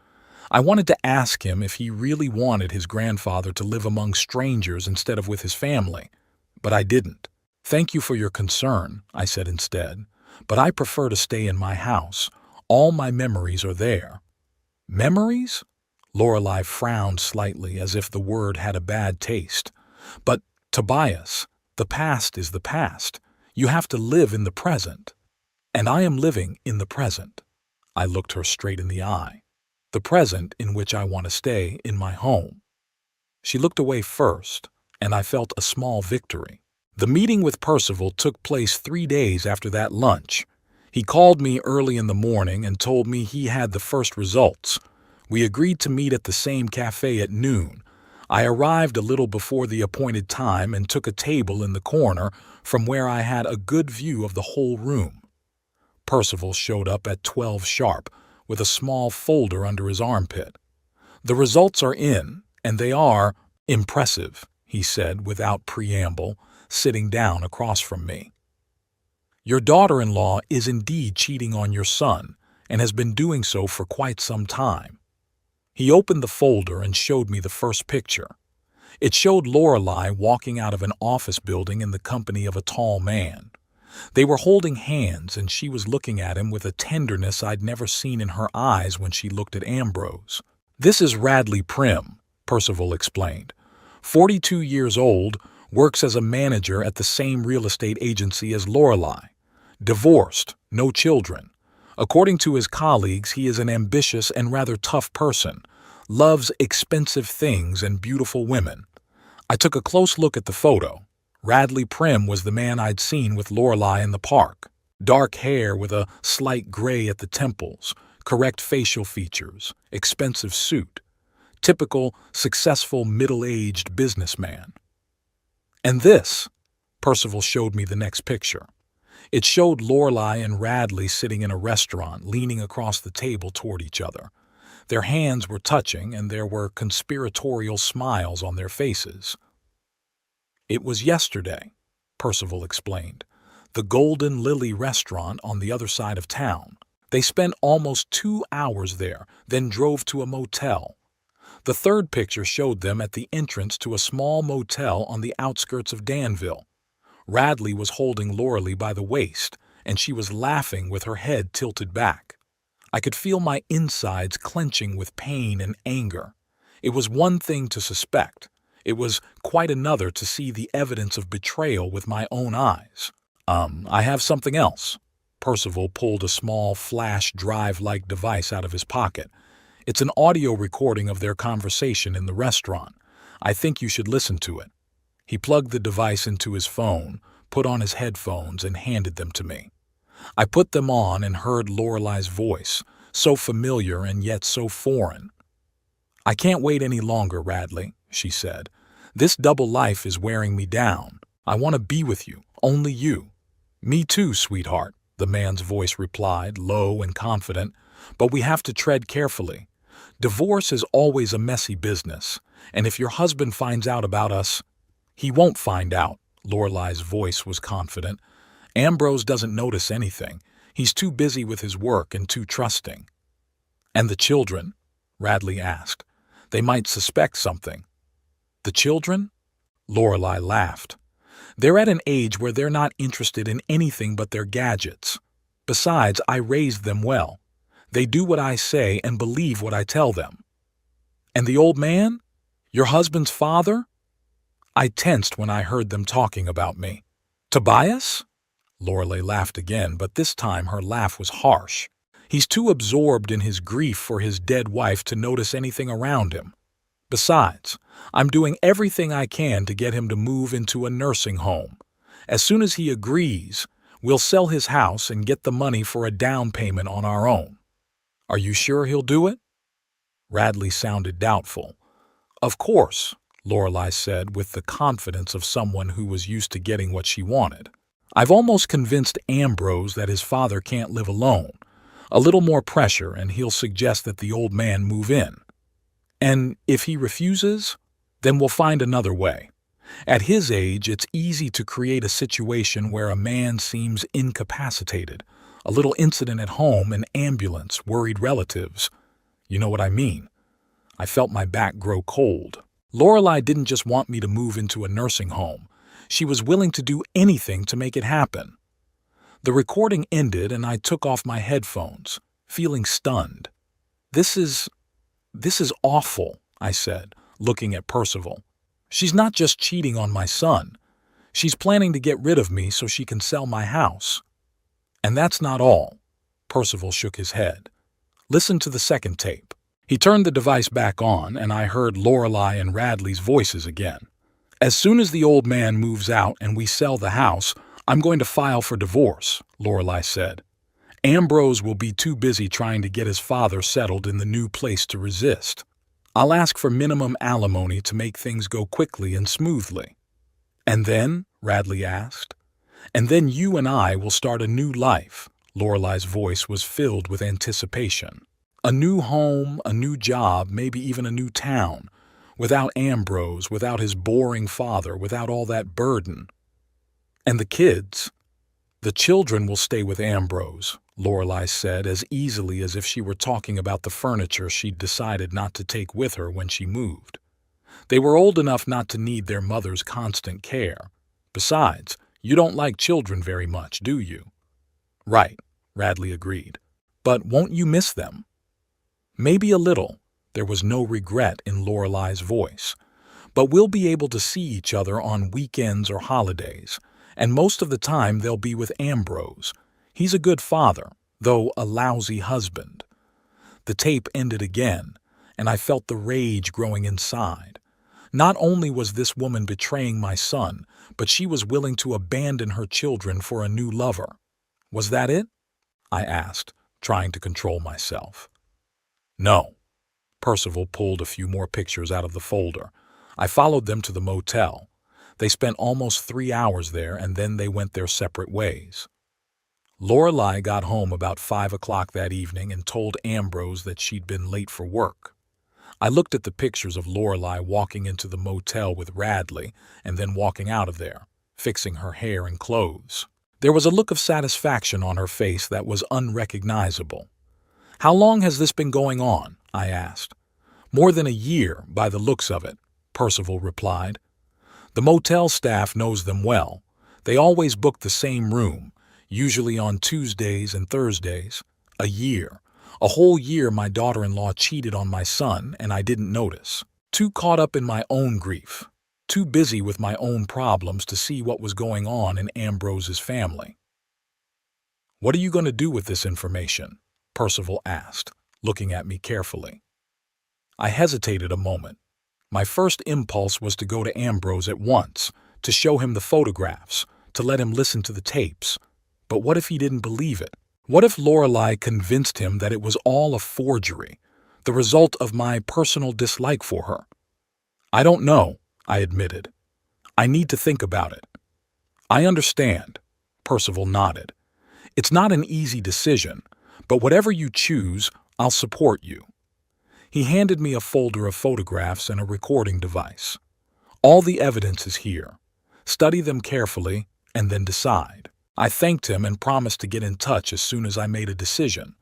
[SPEAKER 1] I wanted to ask him if he really wanted his grandfather to live among strangers instead of with his family, but I didn't. Thank you for your concern, I said instead, but I prefer to stay in my house. All my memories are there. Memories? Lorelei frowned slightly as if the word had a bad taste. But, Tobias, the past is the past. You have to live in the present. And I am living in the present. I looked her straight in the eye. The present in which I want to stay in my home. She looked away first, and I felt a small victory. The meeting with Percival took place 3 days after that lunch. He called me early in the morning and told me he had the first results. We agreed to meet at the same cafe at noon. I arrived a little before the appointed time and took a table in the corner from where I had a good view of the whole room. Percival showed up at 12 sharp, with a small folder under his armpit. The results are in, and they are impressive, he said without preamble, sitting down across from me. Your daughter-in-law is indeed cheating on your son, and has been doing so for quite some time. He opened the folder and showed me the first picture. It showed Lorelei walking out of an office building in the company of a tall man. They were holding hands, and she was looking at him with a tenderness I'd never seen in her eyes when she looked at Ambrose. This is Radley Prim, Percival explained. 42 years old, works as a manager at the same real estate agency as Lorelei. Divorced, no children. According to his colleagues, he is an ambitious and rather tough person, loves expensive things and beautiful women. I took a close look at the photo. Radley Prim was the man I'd seen with Lorelei in the park. Dark hair with a slight gray at the temples, correct facial features, expensive suit. Typical, successful, middle-aged businessman. And this, Percival showed me the next picture. It showed Lorelei and Radley sitting in a restaurant, leaning across the table toward each other. Their hands were touching, and there were conspiratorial smiles on their faces. It was yesterday, Percival explained. The Golden Lily restaurant on the other side of town. They spent almost 2 hours there, then drove to a motel. The third picture showed them at the entrance to a small motel on the outskirts of Danville. Radley was holding Lorelei by the waist, and she was laughing with her head tilted back. I could feel my insides clenching with pain and anger. It was one thing to suspect. It was quite another to see the evidence of betrayal with my own eyes. I have something else. Percival pulled a small flash drive-like device out of his pocket. It's an audio recording of their conversation in the restaurant. I think you should listen to it. He plugged the device into his phone, put on his headphones, and handed them to me. I put them on and heard Lorelei's voice, so familiar and yet so foreign. I can't wait any longer, Radley, she said. This double life is wearing me down. I want to be with you, only you. Me too, sweetheart, the man's voice replied, low and confident, but we have to tread carefully. Divorce is always a messy business, and if your husband finds out about us, he won't find out, Lorelei's voice was confident. Ambrose doesn't notice anything. He's too busy with his work and too trusting. And the children? Radley asked. They might suspect something. The children? Lorelei laughed. They're at an age where they're not interested in anything but their gadgets. Besides, I raised them well. They do what I say and believe what I tell them. And the old man? Your husband's father? I tensed when I heard them talking about me. Tobias? Lorelei laughed again, but this time her laugh was harsh. He's too absorbed in his grief for his dead wife to notice anything around him. Besides, I'm doing everything I can to get him to move into a nursing home. As soon as he agrees, we'll sell his house and get the money for a down payment on our own. Are you sure he'll do it? Radley sounded doubtful. Of course, Lorelei said with the confidence of someone who was used to getting what she wanted. I've almost convinced Ambrose that his father can't live alone. A little more pressure and he'll suggest that the old man move in. And if he refuses, then we'll find another way. At his age, it's easy to create a situation where a man seems incapacitated. A little incident at home, an ambulance, worried relatives. You know what I mean? I felt my back grow cold. Lorelei didn't just want me to move into a nursing home. She was willing to do anything to make it happen. The recording ended and I took off my headphones, feeling stunned. This is awful, I said, looking at Percival. She's not just cheating on my son. She's planning to get rid of me so she can sell my house. And that's not all. Percival shook his head. Listen to the second tape. He turned the device back on and I heard Lorelei and Radley's voices again. As soon as the old man moves out and we sell the house, I'm going to file for divorce, Lorelei said. Ambrose will be too busy trying to get his father settled in the new place to resist. I'll ask for minimum alimony to make things go quickly and smoothly. And then, Radley asked, and then you and I will start a new life. Lorelei's voice was filled with anticipation. A new home, a new job, maybe even a new town. Without Ambrose, without his boring father, without all that burden. And the kids? The children will stay with Ambrose, Lorelei said as easily as if she were talking about the furniture she'd decided not to take with her when she moved. They were old enough not to need their mother's constant care. Besides, you don't like children very much, do you? Right, Radley agreed. But won't you miss them? Maybe a little. There was no regret in Lorelei's voice. But we'll be able to see each other on weekends or holidays, and most of the time they'll be with Ambrose. He's a good father, though a lousy husband. The tape ended again, and I felt the rage growing inside. Not only was this woman betraying my son, but she was willing to abandon her children for a new lover. Was that it? I asked, trying to control myself. No. Percival pulled a few more pictures out of the folder. I followed them to the motel. They spent almost 3 hours there, and then they went their separate ways. Lorelei got home about 5 o'clock that evening and told Ambrose that she'd been late for work. I looked at the pictures of Lorelei walking into the motel with Radley and then walking out of there, fixing her hair and clothes. There was a look of satisfaction on her face that was unrecognizable. How long has this been going on? I asked. More than a year, by the looks of it, Percival replied. The motel staff knows them well. They always book the same room, usually on Tuesdays and Thursdays. A year. A whole year my daughter-in-law cheated on my son, and I didn't notice. Too caught up in my own grief. Too busy with my own problems to see what was going on in Ambrose's family. What are you going to do with this information? Percival asked, looking at me carefully. I hesitated a moment. My first impulse was to go to Ambrose at once, to show him the photographs, to let him listen to the tapes. But what if he didn't believe it? What if Lorelei convinced him that it was all a forgery, the result of my personal dislike for her? I don't know, I admitted. I need to think about it. I understand, Percival nodded. It's not an easy decision, but whatever you choose, I'll support you. He handed me a folder of photographs and a recording device. All the evidence is here. Study them carefully and then decide. I thanked him and promised to get in touch as soon as I made a decision.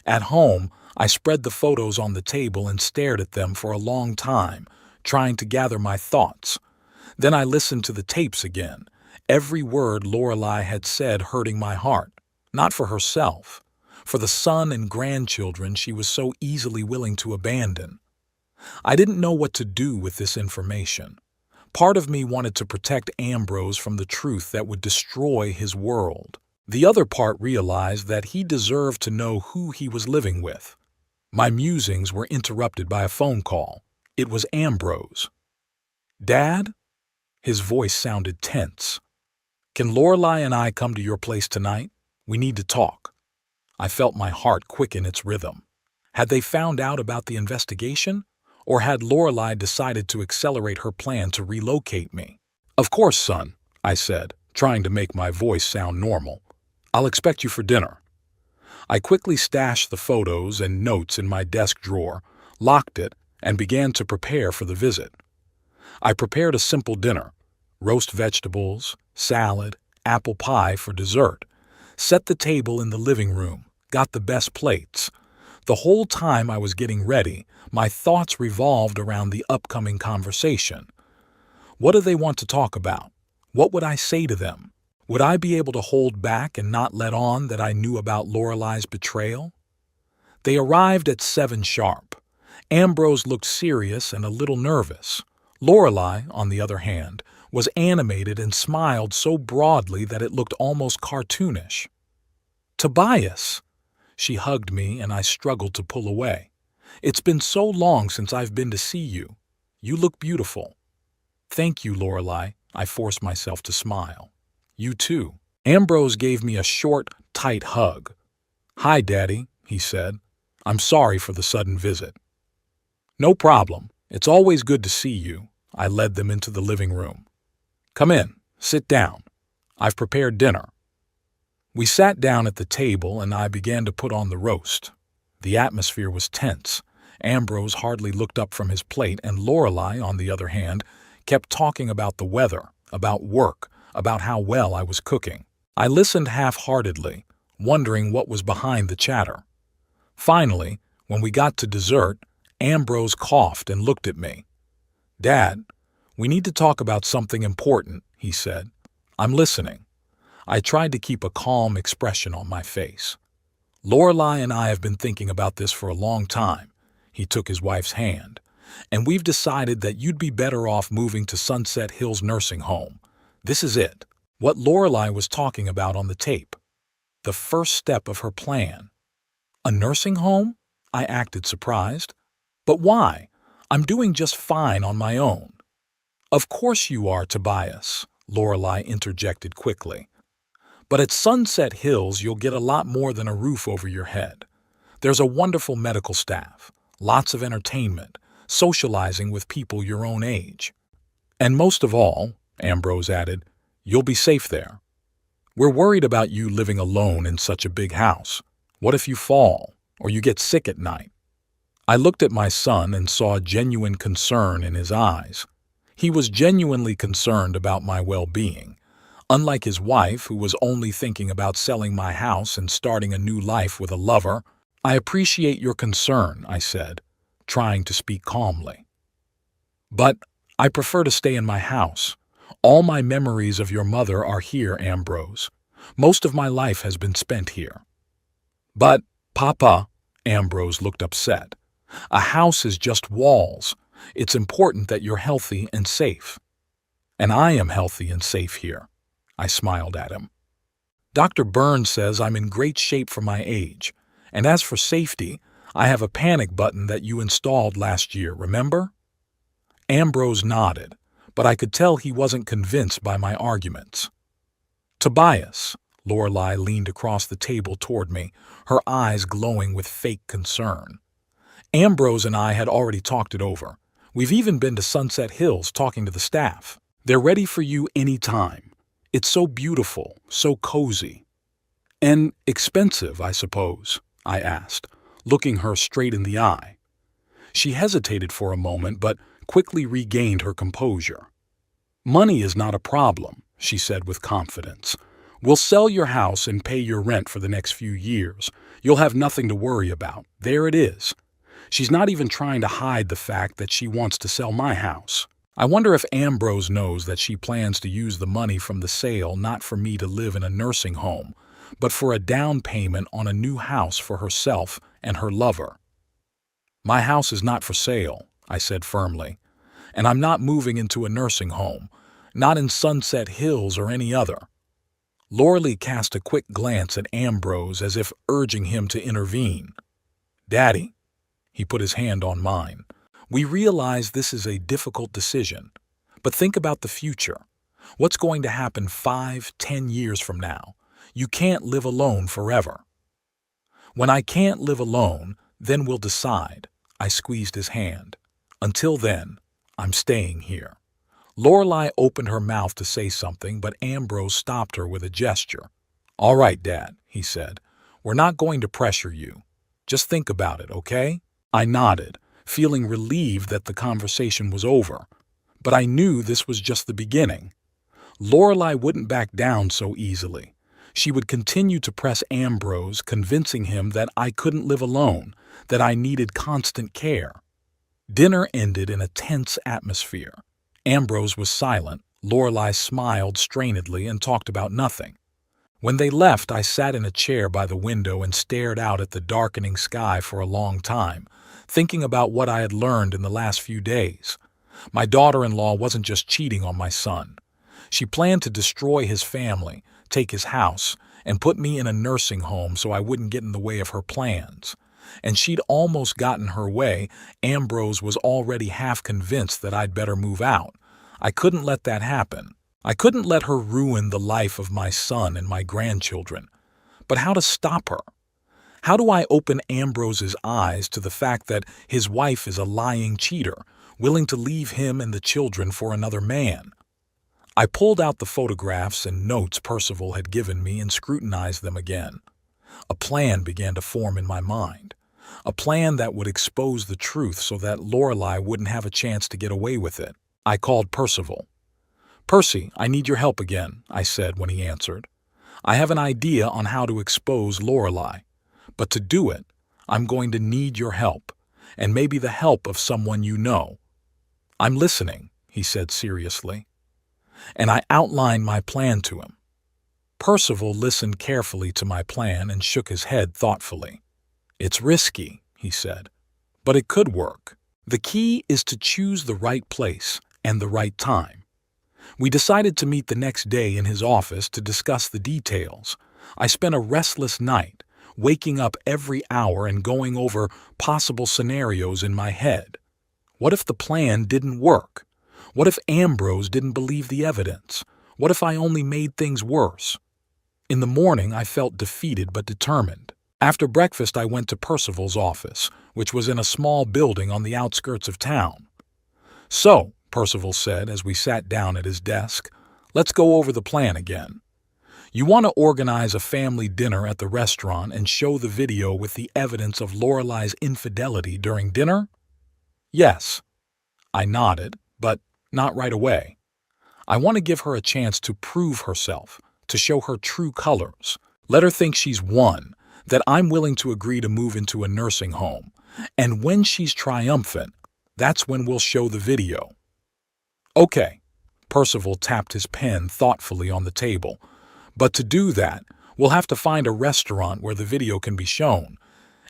[SPEAKER 1] At home, I spread the photos on the table and stared at them for a long time, trying to gather my thoughts. Then I listened to the tapes again, every word Lorelei had said hurting my heart, not for herself, for the son and grandchildren she was so easily willing to abandon. I didn't know what to do with this information. Part of me wanted to protect Ambrose from the truth that would destroy his world. The other part realized that he deserved to know who he was living with. My musings were interrupted by a phone call. It was Ambrose. Dad? His voice sounded tense. Can Lorelei and I come to your place tonight? We need to talk. I felt my heart quicken its rhythm. Had they found out about the investigation? Or had Lorelei decided to accelerate her plan to relocate me? "Of course, son," I said, trying to make my voice sound normal. "I'll expect you for dinner." I quickly stashed the photos and notes in my desk drawer, locked it, and began to prepare for the visit. I prepared a simple dinner: roast vegetables, salad, apple pie for dessert, set the table in the living room, got the best plates. The whole time I was getting ready, my thoughts revolved around the upcoming conversation. What do they want to talk about? What would I say to them? Would I be able to hold back and not let on that I knew about Lorelei's betrayal? They arrived at 7 sharp. Ambrose looked serious and a little nervous. Lorelei, on the other hand, was animated and smiled so broadly that it looked almost cartoonish. "Tobias!" She hugged me and I struggled to pull away. "It's been so long since I've been to see you. You look beautiful." "Thank you, Lorelei," I forced myself to smile. "You too." Ambrose gave me a short, tight hug. "Hi, Daddy," he said. "I'm sorry for the sudden visit." "No problem. It's always good to see you." I led them into the living room. "Come in. Sit down. I've prepared dinner." We sat down at the table and I began to put on the roast. The atmosphere was tense. Ambrose hardly looked up from his plate, and Lorelei, on the other hand, kept talking about the weather, about work, about how well I was cooking. I listened half-heartedly, wondering what was behind the chatter. Finally, when we got to dessert, Ambrose coughed and looked at me. "Dad, we need to talk about something important," he said. "I'm listening." I tried to keep a calm expression on my face. "Lorelei and I have been thinking about this for a long time." He took his wife's hand. "And we've decided that you'd be better off moving to Sunset Hills Nursing Home. This is it." What Lorelei was talking about on the tape. The first step of her plan. "A nursing home?" I acted surprised. "But why? I'm doing just fine on my own." "Of course you are, Tobias," Lorelei interjected quickly. "But at Sunset Hills you'll get a lot more than a roof over your head. There's a wonderful medical staff, lots of entertainment, socializing with people your own age. And most of all," Ambrose added, "you'll be safe there. We're worried about you living alone in such a big house. What if you fall, or you get sick at night?" I looked at my son and saw genuine concern in his eyes. He was genuinely concerned about my well-being. Unlike his wife, who was only thinking about selling my house and starting a new life with a lover. "I appreciate your concern," I said, trying to speak calmly. "But I prefer to stay in my house. All my memories of your mother are here, Ambrose. Most of my life has been spent here." "But, Papa," Ambrose looked upset, "a house is just walls. It's important that you're healthy and safe." "And I am healthy and safe here." I smiled at him. "Dr. Burns says I'm in great shape for my age. And as for safety, I have a panic button that you installed last year, remember?" Ambrose nodded, but I could tell he wasn't convinced by my arguments. "Tobias," Lorelei leaned across the table toward me, her eyes glowing with fake concern. "Ambrose and I had already talked it over. We've even been to Sunset Hills talking to the staff. They're ready for you any time. It's so beautiful, so cozy." "And expensive, I suppose?" I asked, looking her straight in the eye. She hesitated for a moment, but quickly regained her composure. "Money is not a problem," she said with confidence. "We'll sell your house and pay your rent for the next few years. You'll have nothing to worry about. There it is." She's not even trying to hide the fact that she wants to sell my house. I wonder if Ambrose knows that she plans to use the money from the sale not for me to live in a nursing home, but for a down payment on a new house for herself and her lover. "My house is not for sale," I said firmly, "and I'm not moving into a nursing home, not in Sunset Hills or any other." Lorelei cast a quick glance at Ambrose as if urging him to intervene. "Daddy," he put his hand on mine, "we realize this is a difficult decision, but think about the future. What's going to happen 5, 10 years from now? You can't live alone forever." "When I can't live alone, Then we'll decide. I squeezed his hand. Until then, I'm staying here. Lorelei opened her mouth to say something, but Ambrose stopped her with a gesture. All right, Dad, he said. We're not going to pressure you. Just think about it, okay? I nodded, feeling relieved that the conversation was over. But I knew this was just the beginning. Lorelei wouldn't back down so easily. She would continue to press Ambrose, convincing him that I couldn't live alone, that I needed constant care. Dinner ended in a tense atmosphere. Ambrose was silent. Lorelei smiled strainedly and talked about nothing. When they left, I sat in a chair by the window and stared out at the darkening sky for a long time, thinking about what I had learned in the last few days. My daughter-in-law wasn't just cheating on my son. She planned to destroy his family, take his house, and put me in a nursing home so I wouldn't get in the way of her plans. And she'd almost gotten her way. Ambrose was already half convinced that I'd better move out. I couldn't let that happen. I couldn't let her ruin the life of my son and my grandchildren. But how to stop her? How do I open Ambrose's eyes to the fact that his wife is a lying cheater, willing to leave him and the children for another man? I pulled out the photographs and notes Percival had given me and scrutinized them again. A plan began to form in my mind. A plan that would expose the truth so that Lorelei wouldn't have a chance to get away with it. I called Percival. "Percy, I need your help again," I said when he answered. "I have an idea on how to expose Lorelei. But to do it, I'm going to need your help, and maybe the help of someone you know." "I'm listening," he said seriously. And I outlined my plan to him. Percival listened carefully to my plan and shook his head thoughtfully. "It's risky," he said, "but it could work. The key is to choose the right place and the right time." We decided to meet the next day in his office to discuss the details. I spent a restless night, waking up every hour and going over possible scenarios in my head. What if the plan didn't work? What if Ambrose didn't believe the evidence? What if I only made things worse? In the morning, I felt defeated but determined. After breakfast, I went to Percival's office, which was in a small building on the outskirts of town. "So," Percival said as we sat down at his desk, "let's go over the plan again. You want to organize a family dinner at the restaurant and show the video with the evidence of Lorelei's infidelity during dinner?" "Yes." I nodded, but not right away. "I want to give her a chance to prove herself, to show her true colors. Let her think she's won, that I'm willing to agree to move into a nursing home. And when she's triumphant, that's when we'll show the video." "Okay." Percival tapped his pen thoughtfully on the table. "But to do that, we'll have to find a restaurant where the video can be shown,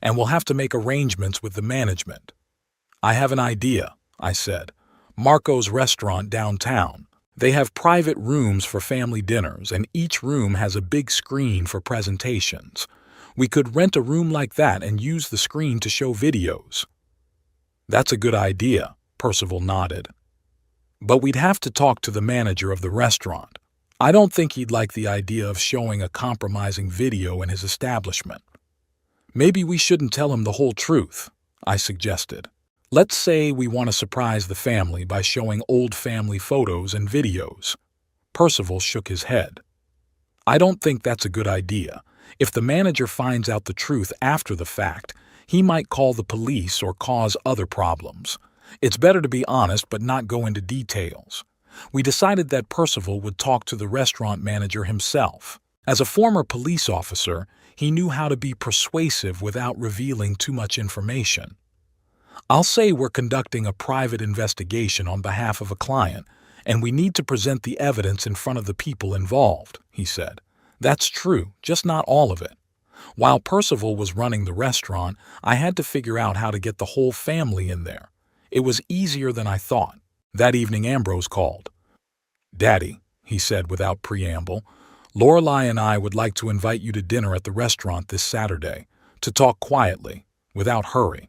[SPEAKER 1] and we'll have to make arrangements with the management." "I have an idea," I said. "Marco's restaurant downtown. They have private rooms for family dinners, and each room has a big screen for presentations. We could rent a room like that and use the screen to show videos." "That's a good idea," Percival nodded. "But we'd have to talk to the manager of the restaurant. I don't think he'd like the idea of showing a compromising video in his establishment." "Maybe we shouldn't tell him the whole truth," I suggested. "Let's say we want to surprise the family by showing old family photos and videos." Percival shook his head. "I don't think that's a good idea. If the manager finds out the truth after the fact, he might call the police or cause other problems. It's better to be honest but not go into details." We decided that Percival would talk to the restaurant manager himself. As a former police officer, he knew how to be persuasive without revealing too much information. "I'll say we're conducting a private investigation on behalf of a client, and we need to present the evidence in front of the people involved," he said. "That's true, just not all of it." While Percival was running the restaurant, I had to figure out how to get the whole family in there. It was easier than I thought. That evening Ambrose called. "Daddy," he said without preamble, "Lorelei and I would like to invite you to dinner at the restaurant this Saturday, to talk quietly, without hurry,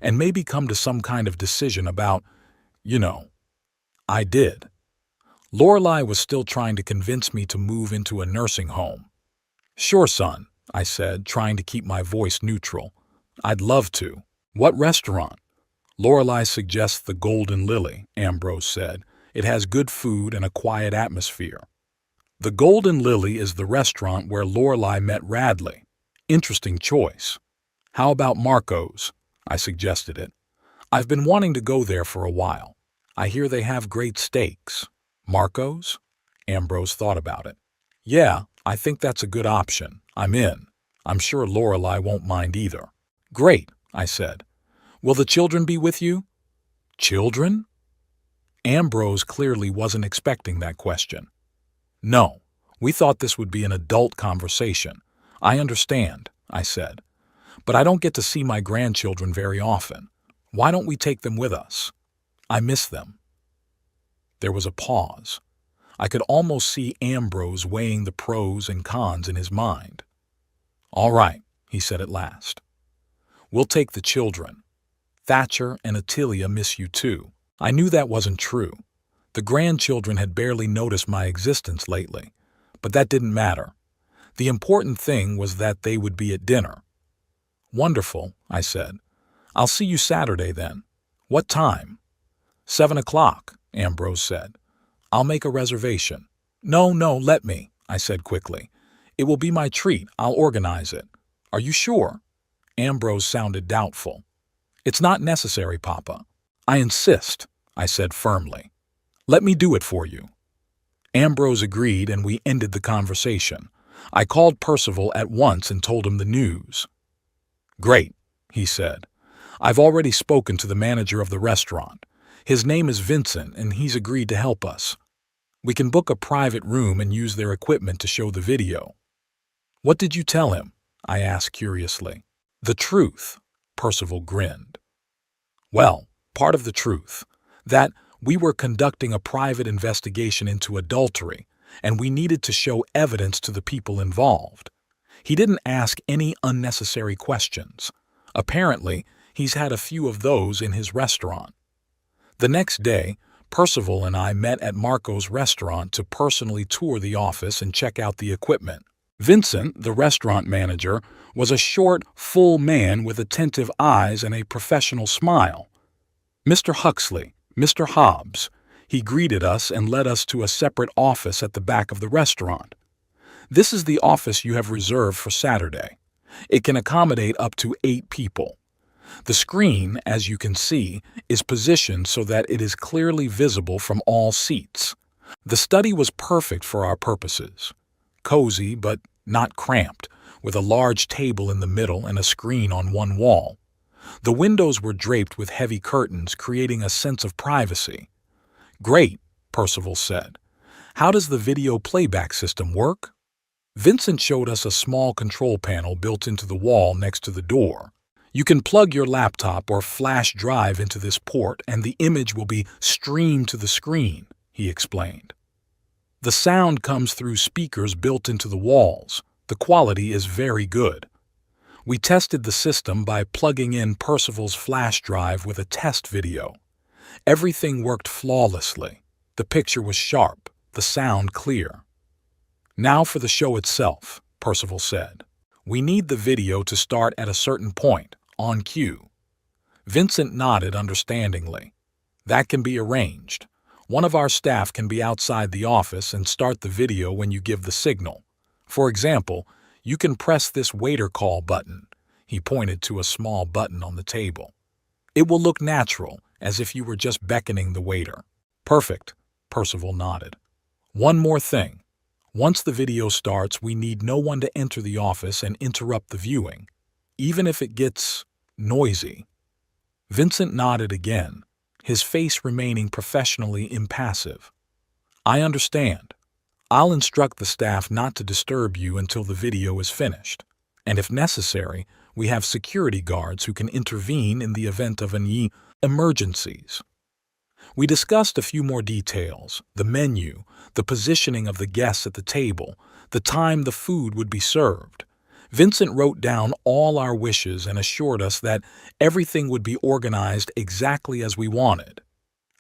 [SPEAKER 1] and maybe come to some kind of decision about, you know." I did. Lorelei was still trying to convince me to move into a nursing home. "Sure, son," I said, trying to keep my voice neutral. I'd love to. What restaurant? Lorelei suggests the Golden Lily, Ambrose said. It has good food and a quiet atmosphere. The Golden Lily is the restaurant where Lorelei met Radley. Interesting choice. How about Marco's? I suggested it. I've been wanting to go there for a while. I hear they have great steaks. Marco's? Ambrose thought about it. Yeah, I think that's a good option. I'm in. I'm sure Lorelei won't mind either. Great, I said. Will the children be with you? Children? Ambrose clearly wasn't expecting that question. No, we thought this would be an adult conversation. I understand, I said. But I don't get to see my grandchildren very often. Why don't we take them with us? I miss them. There was a pause. I could almost see Ambrose weighing the pros and cons in his mind. All right, he said at last. We'll take the children. Thatcher and Attilia miss you too. I knew that wasn't true. The grandchildren had barely noticed my existence lately, but that didn't matter. The important thing was that they would be at dinner. Wonderful, I said. I'll see you Saturday then. What time? 7 o'clock, Ambrose said. I'll make a reservation. No, let me, I said quickly. It will be my treat. I'll organize it. Are you sure? Ambrose sounded doubtful. It's not necessary, Papa. I insist, I said firmly. Let me do it for you. Ambrose agreed and we ended the conversation. I called Percival at once and told him the news. Great, he said. I've already spoken to the manager of the restaurant. His name is Vincent and he's agreed to help us. We can book a private room and use their equipment to show the video. What did you tell him? I asked curiously. The truth, Percival grinned. Well, part of the truth. That we were conducting a private investigation into adultery, and we needed to show evidence to the people involved. He didn't ask any unnecessary questions. Apparently, he's had a few of those in his restaurant. The next day, Percival and I met at Marco's restaurant to personally tour the office and check out the equipment. Vincent, the restaurant manager, was a short, full man with attentive eyes and a professional smile. Mr. Huxley, Mr. Hobbs, he greeted us and led us to a separate office at the back of the restaurant. This is the office you have reserved for Saturday. It can accommodate up to 8 people. The screen, as you can see, is positioned so that it is clearly visible from all seats. The study was perfect for our purposes. Cozy, but not cramped, with a large table in the middle and a screen on one wall. The windows were draped with heavy curtains, creating a sense of privacy. Great, Percival said. How does the video playback system work? Vincent showed us a small control panel built into the wall next to the door. You can plug your laptop or flash drive into this port and the image will be streamed to the screen, he explained. The sound comes through speakers built into the walls. The quality is very good. We tested the system by plugging in Percival's flash drive with a test video. Everything worked flawlessly. The picture was sharp, the sound clear. Now for the show itself, Percival said. We need the video to start at a certain point, on cue. Vincent nodded understandingly. That can be arranged. One of our staff can be outside the office and start the video when you give the signal. For example, you can press this waiter call button. He pointed to a small button on the table. It will look natural, as if you were just beckoning the waiter. Perfect, Percival nodded. One more thing. Once the video starts, we need no one to enter the office and interrupt the viewing, even if it gets noisy. Vincent nodded again, his face remaining professionally impassive. I understand. I'll instruct the staff not to disturb you until the video is finished, and if necessary, we have security guards who can intervene in the event of any emergencies. We discussed a few more details, the menu, the positioning of the guests at the table, the time the food would be served. Vincent wrote down all our wishes and assured us that everything would be organized exactly as we wanted.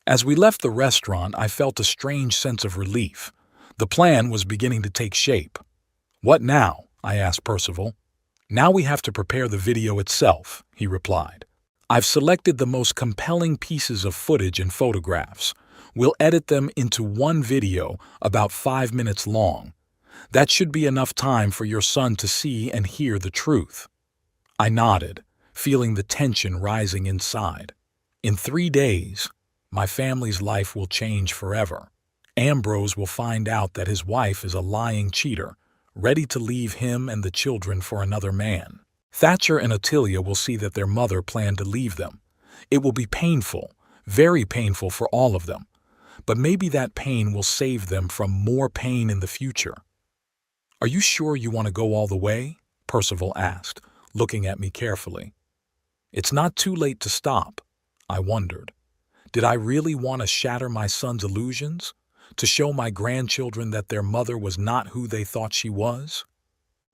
[SPEAKER 1] As we left the restaurant, I felt a strange sense of relief. The plan was beginning to take shape. What now? I asked Percival. Now we have to prepare the video itself, he replied. I've selected the most compelling pieces of footage and photographs. We'll edit them into one video about 5 minutes long. That should be enough time for your son to see and hear the truth. I nodded, feeling the tension rising inside. In 3 days, my family's life will change forever. Ambrose will find out that his wife is a lying cheater, ready to leave him and the children for another man. Thatcher and Attilia will see that their mother planned to leave them. It will be painful, very painful for all of them. But maybe that pain will save them from more pain in the future. Are you sure you want to go all the way? Percival asked, looking at me carefully. It's not too late to stop, I wondered. Did I really want to shatter my son's illusions? To show my grandchildren that their mother was not who they thought she was?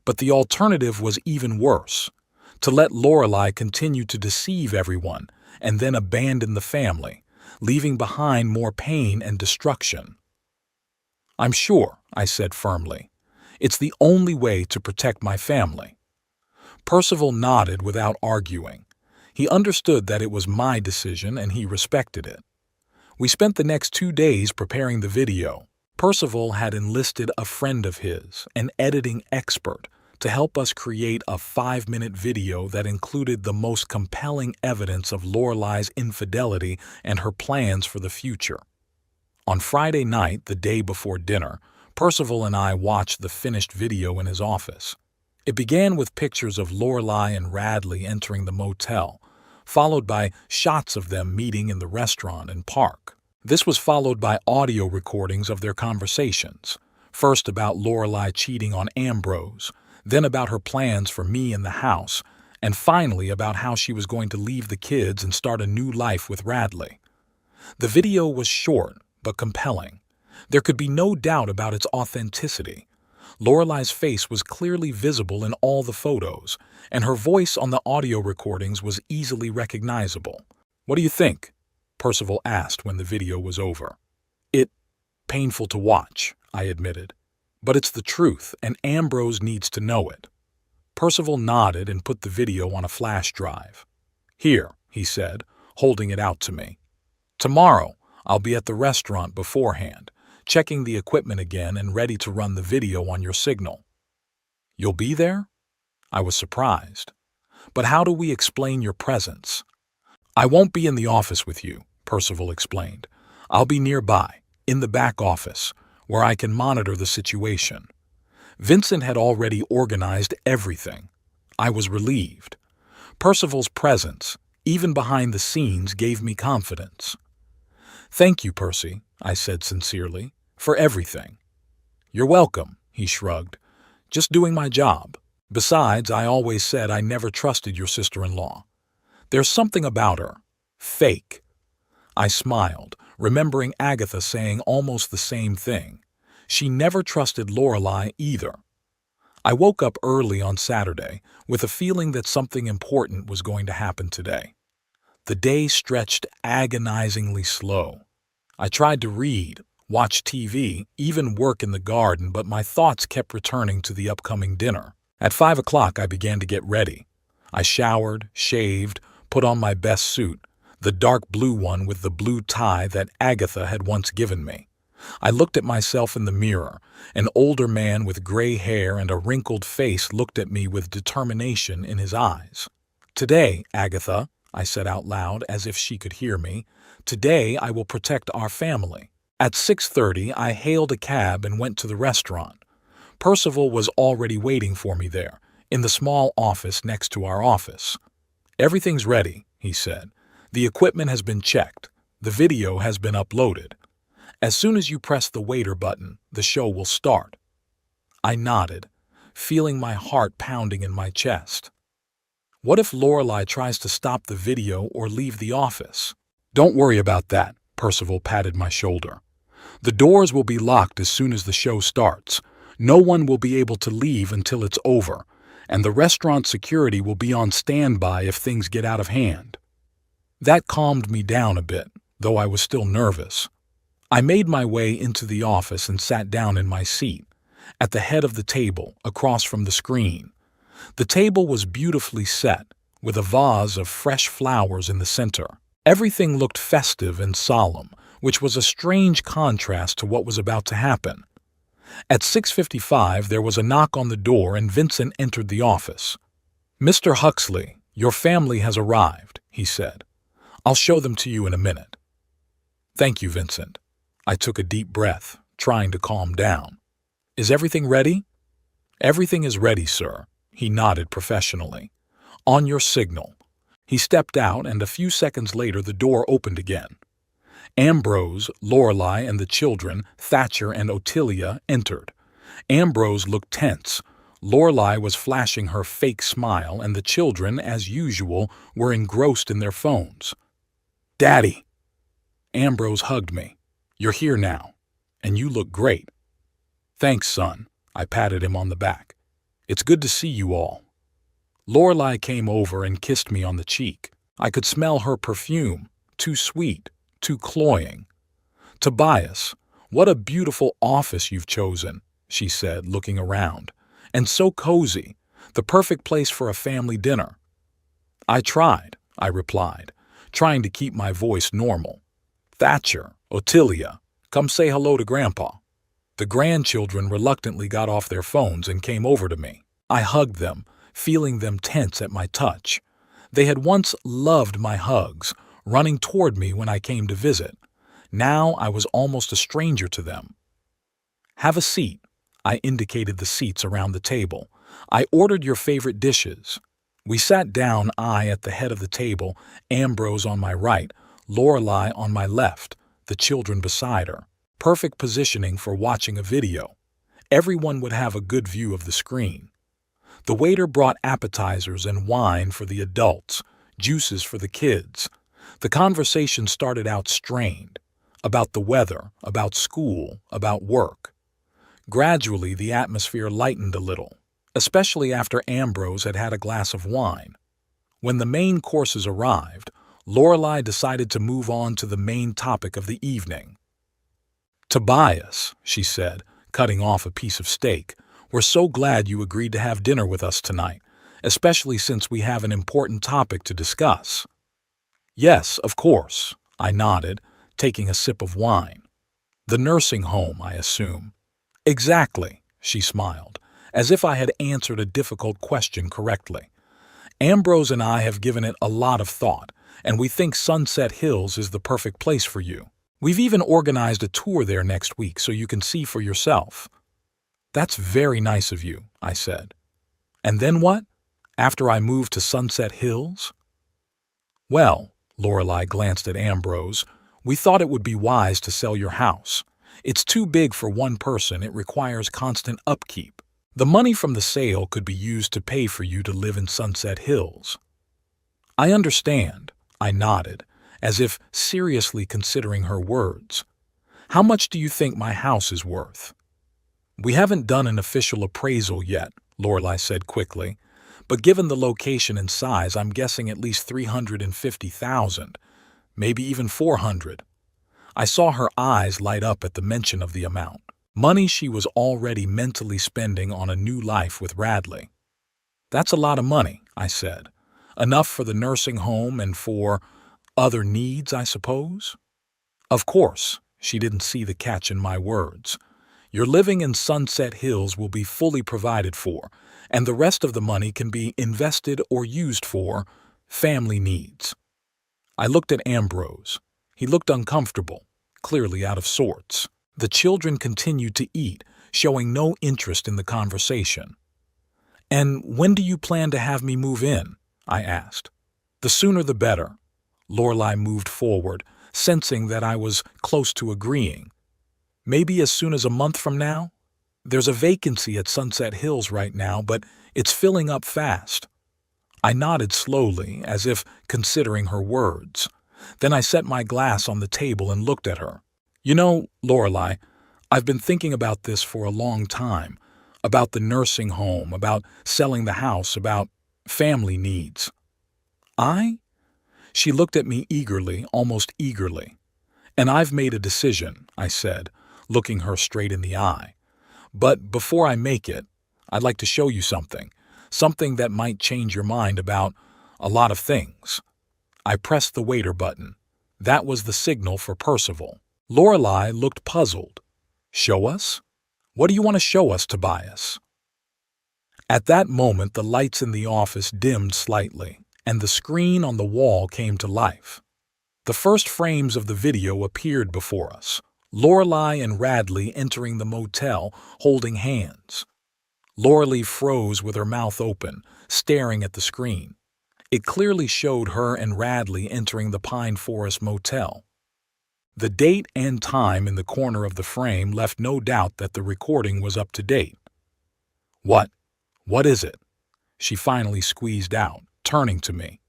[SPEAKER 1] But the alternative was even worse, to let Lorelai continue to deceive everyone and then abandon the family, leaving behind more pain and destruction. I'm sure, I said firmly. It's the only way to protect my family. Percival nodded without arguing. He understood that it was my decision and he respected it. We spent the next 2 days preparing the video. Percival had enlisted a friend of his, an editing expert, to help us create a 5-minute video that included the most compelling evidence of Lorelai's infidelity and her plans for the future. On Friday night, the day before dinner, Percival and I watched the finished video in his office. It began with pictures of Lorelai and Radley entering the motel, followed by shots of them meeting in the restaurant and park. This was followed by audio recordings of their conversations, first about Lorelai cheating on Ambrose, then about her plans for me in the house, and finally about how she was going to leave the kids and start a new life with Radley. The video was short but compelling. There could be no doubt about its authenticity. Lorelai's face was clearly visible in all the photos, and her voice on the audio recordings was easily recognizable. What do you think? Percival asked when the video was over. Painful to watch, I admitted. But it's the truth, and Ambrose needs to know it. Percival nodded and put the video on a flash drive. Here, he said, holding it out to me. Tomorrow, I'll be at the restaurant beforehand, checking the equipment again and ready to run the video on your signal. You'll be there? I was surprised. But how do we explain your presence? I won't be in the office with you, Percival explained. I'll be nearby, in the back office, where I can monitor the situation. Vincent had already organized everything. I was relieved. Percival's presence, even behind the scenes, gave me confidence. Thank you, Percy, I said sincerely, for everything. You're welcome, he shrugged. Just doing my job. Besides, I always said I never trusted your sister-in-law. There's something about her. Fake. I smiled, remembering Agatha saying almost the same thing. She never trusted Lorelai either. I woke up early on Saturday with a feeling that something important was going to happen today. The day stretched agonizingly slow. I tried to read, watch TV, even work in the garden, but my thoughts kept returning to the upcoming dinner. At 5 o'clock, I began to get ready. I showered, shaved, put on my best suit, the dark blue one with the blue tie that Agatha had once given me. I looked at myself in the mirror. An older man with gray hair and a wrinkled face looked at me with determination in his eyes. Today, Agatha, I said out loud as if she could hear me, today I will protect our family. At 6:30, I hailed a cab and went to the restaurant. Percival was already waiting for me there, in the small office next to our office. Everything's ready, he said. The equipment has been checked. The video has been uploaded. As soon as you press the waiter button, the show will start. I nodded, feeling my heart pounding in my chest. What if Lorelai tries to stop the video or leave the office? Don't worry about that, Percival patted my shoulder. The doors will be locked as soon as the show starts. No one will be able to leave until it's over, and the restaurant security will be on standby if things get out of hand. That calmed me down a bit, though I was still nervous. I made my way into the office and sat down in my seat, at the head of the table, across from the screen. The table was beautifully set, with a vase of fresh flowers in the center. Everything looked festive and solemn, which was a strange contrast to what was about to happen. At 6:55, there was a knock on the door and Vincent entered the office. "Mr. Huxley, your family has arrived," he said. "I'll show them to you in a minute." "Thank you, Vincent." I took a deep breath, trying to calm down. "Is everything ready?" "Everything is ready, sir." He nodded professionally. "On your signal." He stepped out, and a few seconds later the door opened again. Ambrose, Lorelei, and the children, Thatcher and Ottilia, entered. Ambrose looked tense. Lorelei was flashing her fake smile, and the children, as usual, were engrossed in their phones. "Daddy!" Ambrose hugged me. "You're here now, and you look great." "Thanks, son." I patted him on the back. "It's good to see you all." Lorelei came over and kissed me on the cheek. I could smell her perfume, too sweet, too cloying. "Tobias, what a beautiful office you've chosen," she said, looking around. "And so cozy, the perfect place for a family dinner." "I tried," I replied, trying to keep my voice normal. "Thatcher, Ottilia, come say hello to Grandpa." The grandchildren reluctantly got off their phones and came over to me. I hugged them, feeling them tense at my touch. They had once loved my hugs, running toward me when I came to visit. Now I was almost a stranger to them. "Have a seat." I indicated the seats around the table. "I ordered your favorite dishes." We sat down, I at the head of the table, Ambrose on my right, Lorelei on my left, the children beside her. Perfect positioning for watching a video. Everyone would have a good view of the screen. The waiter brought appetizers and wine for the adults, juices for the kids. The conversation started out strained, about the weather, about school, about work. Gradually, the atmosphere lightened a little, especially after Ambrose had had a glass of wine. When the main courses arrived, Lorelei decided to move on to the main topic of the evening. "Tobias," she said, cutting off a piece of steak, "we're so glad you agreed to have dinner with us tonight, especially since we have an important topic to discuss." "Yes, of course," I nodded, taking a sip of wine. "The nursing home, I assume." "Exactly," she smiled, as if I had answered a difficult question correctly. "Ambrose and I have given it a lot of thought, and we think Sunset Hills is the perfect place for you. We've even organized a tour there next week so you can see for yourself." "That's very nice of you," I said. "And then what? After I move to Sunset Hills?" "Well," Lorelei glanced at Ambrose, "we thought it would be wise to sell your house. It's too big for one person. It requires constant upkeep. The money from the sale could be used to pay for you to live in Sunset Hills." "I understand," I nodded, as if seriously considering her words. "How much do you think my house is worth?" "We haven't done an official appraisal yet," Lorelei said quickly, "but given the location and size, I'm guessing at least $350,000, maybe even $400. I saw her eyes light up at the mention of the amount. Money she was already mentally spending on a new life with Radley. "That's a lot of money," I said. "Enough for the nursing home and for other needs, I suppose?" "Of course," she didn't see the catch in my words. "Your living in Sunset Hills will be fully provided for, and the rest of the money can be invested or used for family needs." I looked at Ambrose. He looked uncomfortable, clearly out of sorts. The children continued to eat, showing no interest in the conversation. "And when do you plan to have me move in?" I asked. "The sooner the better." Lorelei moved forward, sensing that I was close to agreeing. "Maybe as soon as a month from now? There's a vacancy at Sunset Hills right now, but it's filling up fast." I nodded slowly, as if considering her words. Then I set my glass on the table and looked at her. "You know, Lorelei, I've been thinking about this for a long time, about the nursing home, about selling the house, about family needs." "I?" She looked at me eagerly, almost eagerly. "And I've made a decision," I said, looking her straight in the eye. "But before I make it, I'd like to show you something Something that might change your mind about a lot of things. I pressed the waiter button. That was the signal for Percival. Lorelei looked puzzled. Show us? What do you want to show us, Tobias? At that moment, the lights in the office dimmed slightly, and the screen on the wall came to life. The first frames of the video appeared before us. Lorelei and Radley entering the motel, holding hands. Lorelei froze with her mouth open, staring at the screen. It clearly showed her and Radley entering the Pine Forest Motel. The date and time in the corner of the frame left no doubt that the recording was up to date. What is it? She finally squeezed out, turning to me.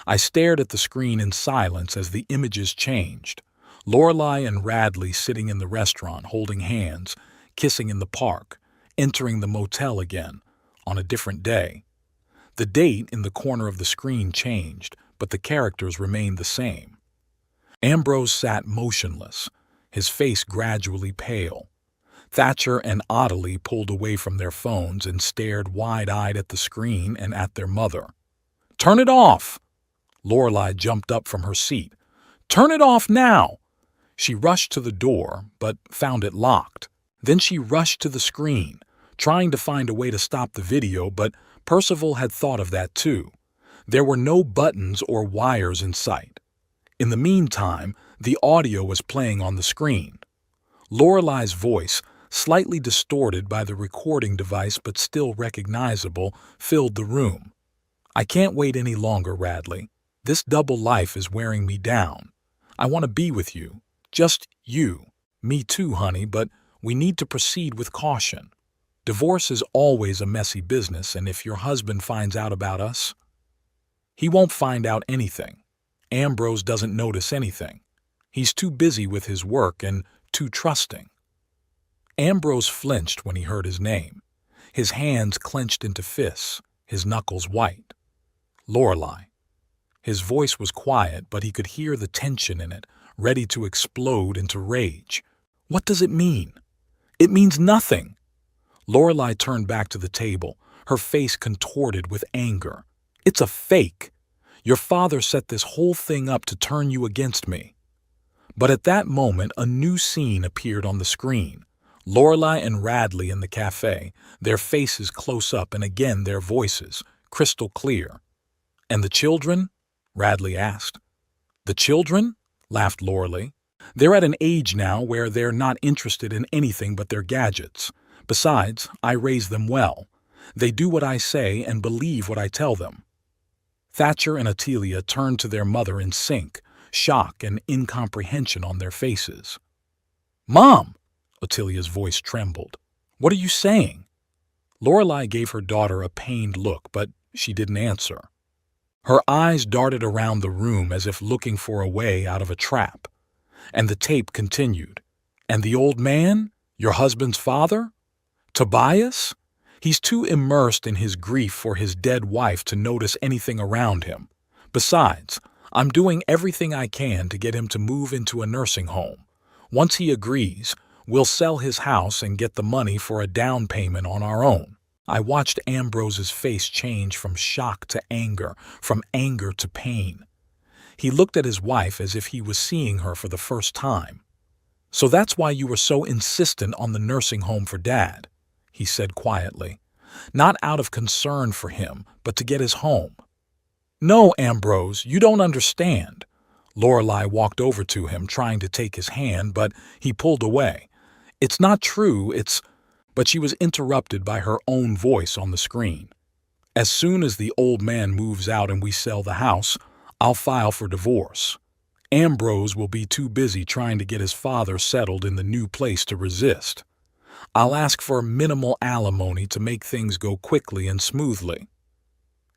[SPEAKER 1] I stared at the screen in silence as the images changed. Lorelei and Radley sitting in the restaurant, holding hands, kissing in the park, entering the motel again, on a different day. The date in the corner of the screen changed, but the characters remained the same. Ambrose sat motionless, his face gradually pale. Thatcher and Ottilie pulled away from their phones and stared wide-eyed at the screen and at their mother. "Turn it off!" Lorelei jumped up from her seat. "Turn it off now!" She rushed to the door, but found it locked. Then she rushed to the screen, trying to find a way to stop the video, but Percival had thought of that too. There were no buttons or wires in sight. In the meantime, the audio was playing on the screen. Lorelei's voice, slightly distorted by the recording device but still recognizable, filled the room. "I can't wait any longer, Radley. This double life is wearing me down. I want to be with you. Just you. Me too, honey, but we need to proceed with caution. Divorce is always a messy business, and if your husband finds out about us, he won't find out anything. Ambrose doesn't notice anything. He's too busy with his work and too trusting." Ambrose flinched when he heard his name. His hands clenched into fists, his knuckles white. Lorelei. His voice was quiet, but he could hear the tension in it, ready to explode into rage. "What does it mean?" "It means nothing." Lorelei turned back to the table, her face contorted with anger. "It's a fake. Your father set this whole thing up to turn you against me." But at that moment, a new scene appeared on the screen. Lorelei and Radley in the cafe, their faces close up and again their voices, crystal clear. "And the children?" Radley asked. "The children?" laughed Lorelei. "They're at an age now where they're not interested in anything but their gadgets. Besides, I raise them well. They do what I say and believe what I tell them." Thatcher and Ottilie turned to their mother in sync, shock and incomprehension on their faces. "Mom!" Ottilia's voice trembled. "What are you saying?" Lorelei gave her daughter a pained look, but she didn't answer. Her eyes darted around the room as if looking for a way out of a trap. And the tape continued. "And the old man? Your husband's father? Tobias? He's too immersed in his grief for his dead wife to notice anything around him. Besides, I'm doing everything I can to get him to move into a nursing home. Once he agrees, we'll sell his house and get the money for a down payment on our own." I watched Ambrose's face change from shock to anger, from anger to pain. He looked at his wife as if he was seeing her for the first time. "So that's why you were so insistent on the nursing home for Dad," he said quietly. "Not out of concern for him, but to get his home." "No, Ambrose, you don't understand." Lorelei walked over to him, trying to take his hand, but he pulled away. "It's not true, it's—" But she was interrupted by her own voice on the screen. "As soon as the old man moves out and we sell the house, I'll file for divorce. Ambrose will be too busy trying to get his father settled in the new place to resist. I'll ask for minimal alimony to make things go quickly and smoothly."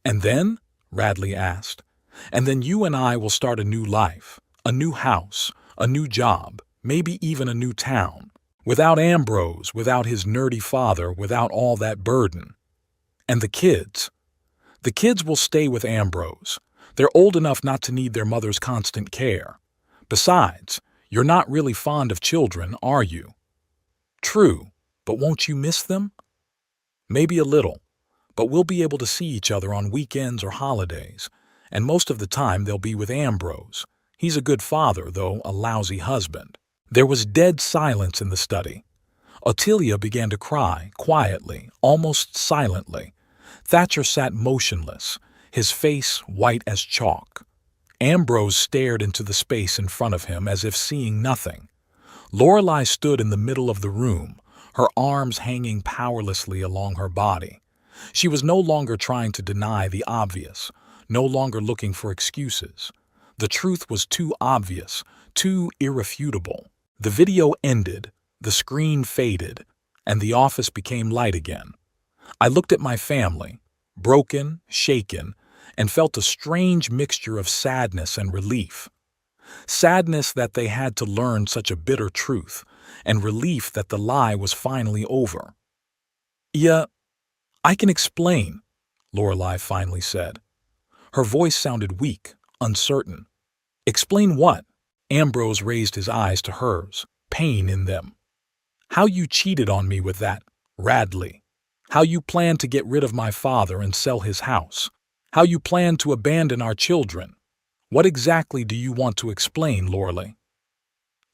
[SPEAKER 1] "And then?" Radley asked. "And then you and I will start a new life, a new house, a new job, maybe even a new town. Without Ambrose, without his nerdy father, without all that burden. And the kids? The kids will stay with Ambrose. They're old enough not to need their mother's constant care. Besides, you're not really fond of children, are you?" "True, but won't you miss them?" "Maybe a little, but we'll be able to see each other on weekends or holidays, and most of the time they'll be with Ambrose. He's a good father, though a lousy husband." There was dead silence in the study. Ottilia began to cry, quietly, almost silently. Thatcher sat motionless, his face white as chalk. Ambrose stared into the space in front of him as if seeing nothing. Lorelei stood in the middle of the room, her arms hanging powerlessly along her body. She was no longer trying to deny the obvious, no longer looking for excuses. The truth was too obvious, too irrefutable. The video ended, the screen faded, and the office became light again. I looked at my family, broken, shaken, and felt a strange mixture of sadness and relief. Sadness that they had to learn such a bitter truth, and relief that the lie was finally over. "Yeah, I can explain," Lorelei finally said. Her voice sounded weak, uncertain. "Explain what?" Ambrose raised his eyes to hers, pain in them. "How you cheated on me with that, Radley. How you planned to get rid of my father and sell his house. How you planned to abandon our children. What exactly do you want to explain, Lorelei?"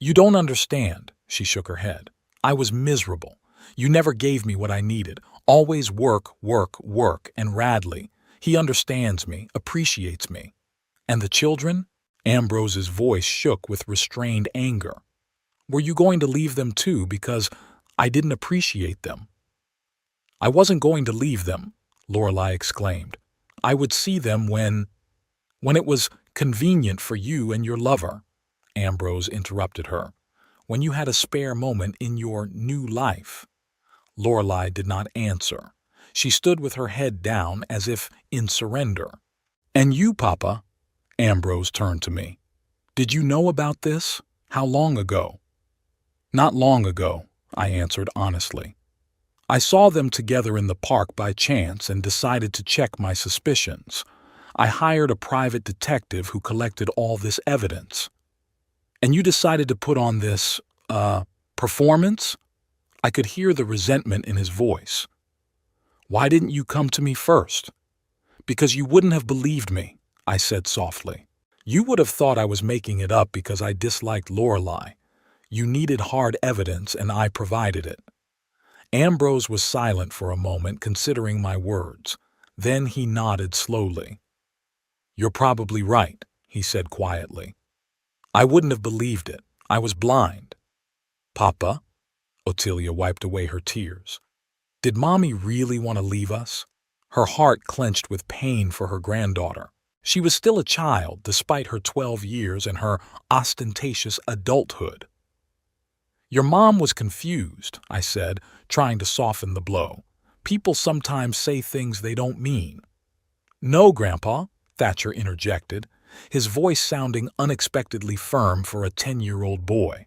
[SPEAKER 1] "You don't understand," she shook her head. "I was miserable. You never gave me what I needed. Always work, work, work, and Radley. He understands me, appreciates me. And the children?" Ambrose's voice shook with restrained anger. "Were you going to leave them too because I didn't appreciate them?" "I wasn't going to leave them," Lorelei exclaimed. "I would see them when it was convenient for you and your lover," Ambrose interrupted her. "When you had a spare moment in your new life." Lorelei did not answer. She stood with her head down as if in surrender. "And you, Papa?" Ambrose turned to me. "Did you know about this? How long ago?" "Not long ago," I answered honestly. "I saw them together in the park by chance and decided to check my suspicions. I hired a private detective who collected all this evidence." "And you decided to put on this, performance?" I could hear the resentment in his voice. "Why didn't you come to me first?" "Because you wouldn't have believed me," I said softly. "You would have thought I was making it up because I disliked Lorelei. You needed hard evidence, and I provided it." Ambrose was silent for a moment, considering my words. Then he nodded slowly. "You're probably right," he said quietly. "I wouldn't have believed it. I was blind." "Papa?" Ottilia wiped away her tears. "Did Mommy really want to leave us?" Her heart clenched with pain for her granddaughter. She was still a child, despite her 12 years and her ostentatious adulthood. "Your mom was confused," I said, trying to soften the blow. "People sometimes say things they don't mean." "No, Grandpa," Thatcher interjected, his voice sounding unexpectedly firm for a 10-year-old boy.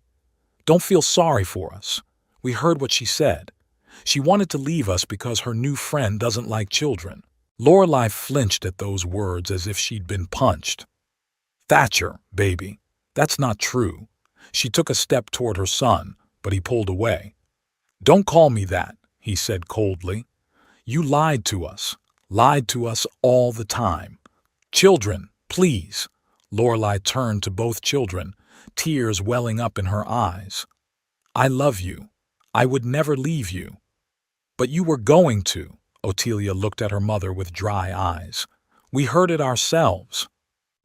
[SPEAKER 1] "Don't feel sorry for us. We heard what she said. She wanted to leave us because her new friend doesn't like children." Lorelei flinched at those words as if she'd been punched. "Thatcher, baby, that's not true." She took a step toward her son, but he pulled away. "Don't call me that," he said coldly. "You lied to us all the time. Children, please." Lorelei turned to both children, tears welling up in her eyes. "I love you. I would never leave you." "But you were going to." Ottilia looked at her mother with dry eyes. "We heard it ourselves."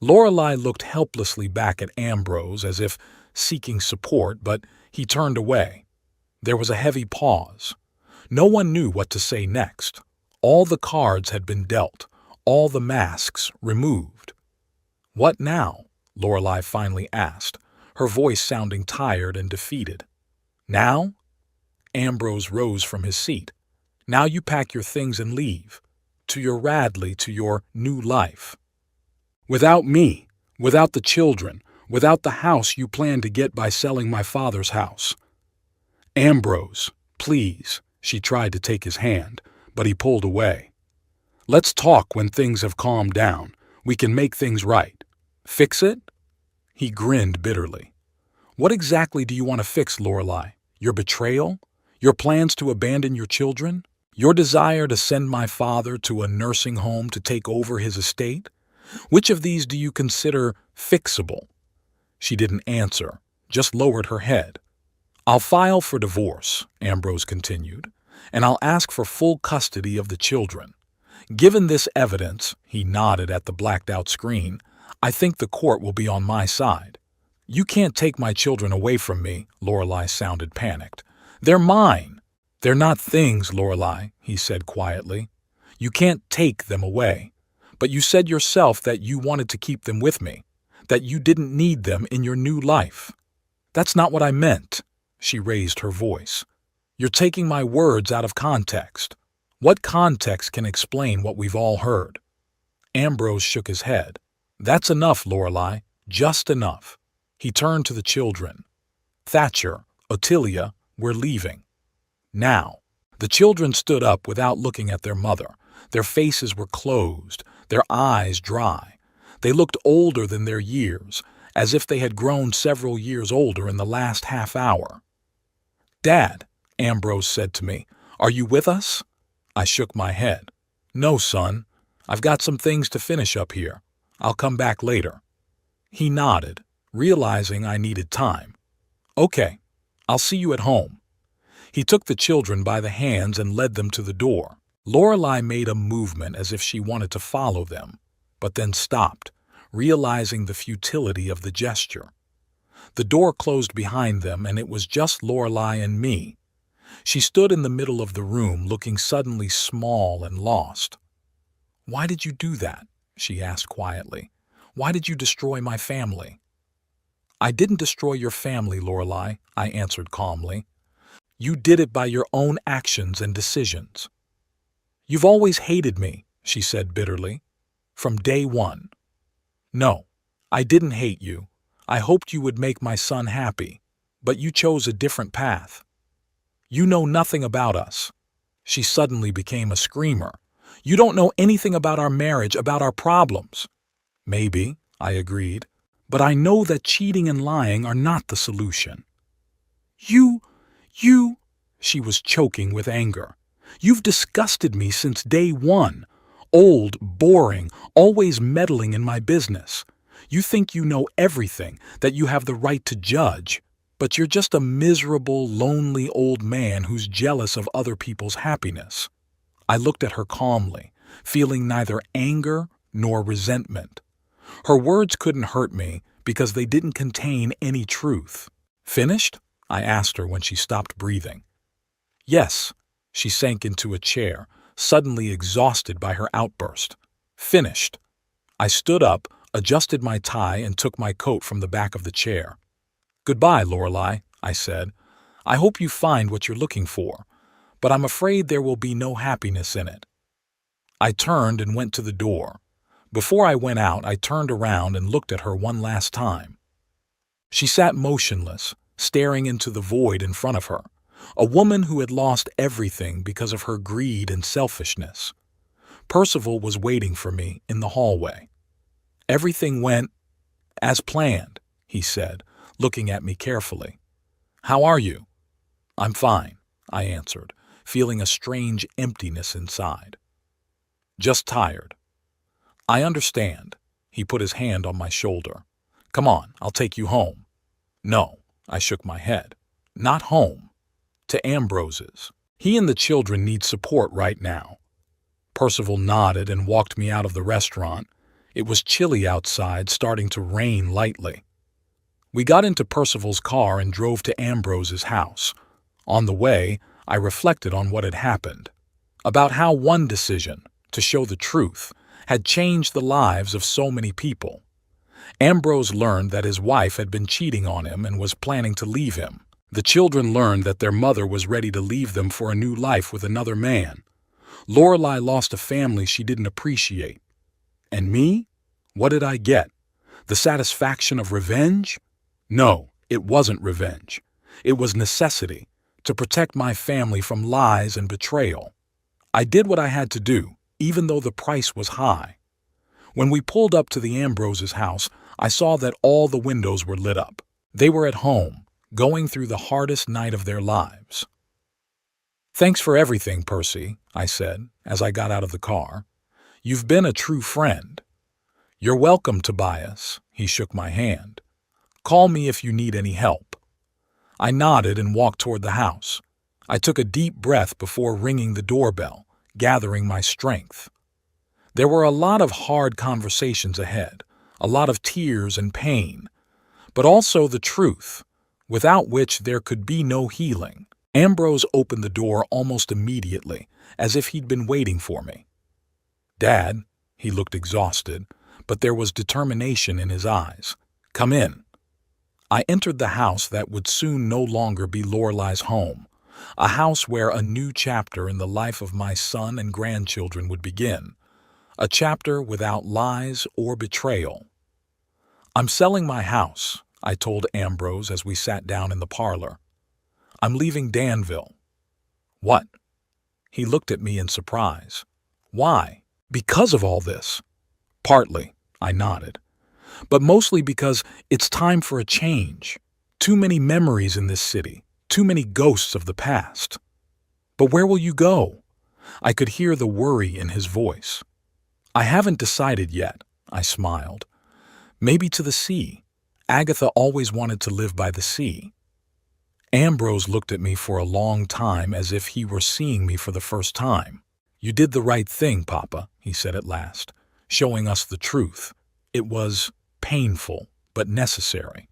[SPEAKER 1] Lorelei looked helplessly back at Ambrose as if seeking support, but he turned away. There was a heavy pause. No one knew what to say next. All the cards had been dealt, all the masks removed. "What now?" Lorelei finally asked, her voice sounding tired and defeated. "Now?" Ambrose rose from his seat. "Now you pack your things and leave. To your Radley, to your new life." "Without me, without the children, without the house you plan to get by selling my father's house." "Ambrose, please." She tried to take his hand, but he pulled away. "Let's talk when things have calmed down. We can make things right. Fix it?" He grinned bitterly. "What exactly do you want to fix, Lorelei? Your betrayal? Your plans to abandon your children? Your desire to send my father to a nursing home to take over his estate? Which of these do you consider fixable? She didn't answer, just lowered her head. I'll file for divorce, Ambrose continued, and I'll ask for full custody of the children. Given this evidence, he nodded at the blacked-out screen, I think the court will be on my side. You can't take my children away from me, Lorelei sounded panicked. They're mine. They're not things, Lorelei, he said quietly. You can't take them away. But you said yourself that you wanted to keep them with me, that you didn't need them in your new life. That's not what I meant. She raised her voice. You're taking my words out of context. What context can explain what we've all heard? Ambrose shook his head. That's enough, Lorelei, just enough. He turned to the children. Thatcher, Ottilia, we're leaving. Now. The children stood up without looking at their mother. Their faces were closed, their eyes dry. They looked older than their years, as if they had grown several years older in the last half hour. Dad, Ambrose said to me, are you with us? I shook my head. No, son. I've got some things to finish up here. I'll come back later. He nodded, realizing I needed time. Okay, I'll see you at home. He took the children by the hands and led them to the door. Lorelei made a movement as if she wanted to follow them, but then stopped, realizing the futility of the gesture. The door closed behind them, and it was just Lorelei and me. She stood in the middle of the room, looking suddenly small and lost. Why did you do that? She asked quietly. Why did you destroy my family? I didn't destroy your family, Lorelei, I answered calmly. You did it by your own actions and decisions. You've always hated me, she said bitterly. From day one. No, I didn't hate you. I hoped you would make my son happy, but you chose a different path. You know nothing about us. She suddenly became a screamer. You don't know anything about our marriage, about our problems. Maybe, I agreed, but I know that cheating and lying are not the solution. You, she was choking with anger. You've disgusted me since day one. Old, boring, always meddling in my business. You think you know everything, that you have the right to judge, but you're just a miserable, lonely old man who's jealous of other people's happiness. I looked at her calmly, feeling neither anger nor resentment. Her words couldn't hurt me because they didn't contain any truth. Finished? I asked her when she stopped breathing. Yes. She sank into a chair, suddenly exhausted by her outburst. Finished. I stood up, adjusted my tie, and took my coat from the back of the chair. Goodbye, Lorelei, I said. I hope you find what you're looking for, but I'm afraid there will be no happiness in it. I turned and went to the door. Before I went out, I turned around and looked at her one last time. She sat motionless, staring into the void in front of her, a woman who had lost everything because of her greed and selfishness. Percival was waiting for me in the hallway. Everything went as planned, he said, looking at me carefully. How are you? I'm fine, I answered, feeling a strange emptiness inside. Just tired. I understand. He put his hand on my shoulder. Come on, I'll take you home. No, I shook my head. Not home. To Ambrose's. He and the children need support right now. Percival nodded and walked me out of the restaurant. It was chilly outside, starting to rain lightly. We got into Percival's car and drove to Ambrose's house. On the way, I reflected on what had happened, about how one decision, to show the truth, had changed the lives of so many people. Ambrose learned that his wife had been cheating on him and was planning to leave him. The children learned that their mother was ready to leave them for a new life with another man. Lorelei lost a family she didn't appreciate. And me? What did I get? The satisfaction of revenge? No, it wasn't revenge. It was necessity, to protect my family from lies and betrayal. I did what I had to do, even though the price was high. When we pulled up to the Ambroses' house, I saw that all the windows were lit up. They were at home, going through the hardest night of their lives. "Thanks for everything, Percy," I said as I got out of the car. "You've been a true friend." "You're welcome, Tobias." He shook my hand. "Call me if you need any help." I nodded and walked toward the house. I took a deep breath before ringing the doorbell, gathering my strength. There were a lot of hard conversations ahead, a lot of tears and pain, but also the truth, without which there could be no healing. Ambrose opened the door almost immediately, as if he'd been waiting for me. "Dad," he looked exhausted, but there was determination in his eyes. "Come in." I entered the house that would soon no longer be Lorelai's home, a house where a new chapter in the life of my son and grandchildren would begin, a chapter without lies or betrayal. "I'm selling my house," I told Ambrose as we sat down in the parlor. "I'm leaving Danville." "What?" He looked at me in surprise. "Why? Because of all this?" "Partly," I nodded. "But mostly because it's time for a change. Too many memories in this city, too many ghosts of the past." "But where will you go?" I could hear the worry in his voice. "I haven't decided yet," I smiled. "Maybe to the sea. Agatha always wanted to live by the sea." Ambrose looked at me for a long time as if he were seeing me for the first time. "You did the right thing, Papa," he said at last, showing us the truth. It was painful, but necessary.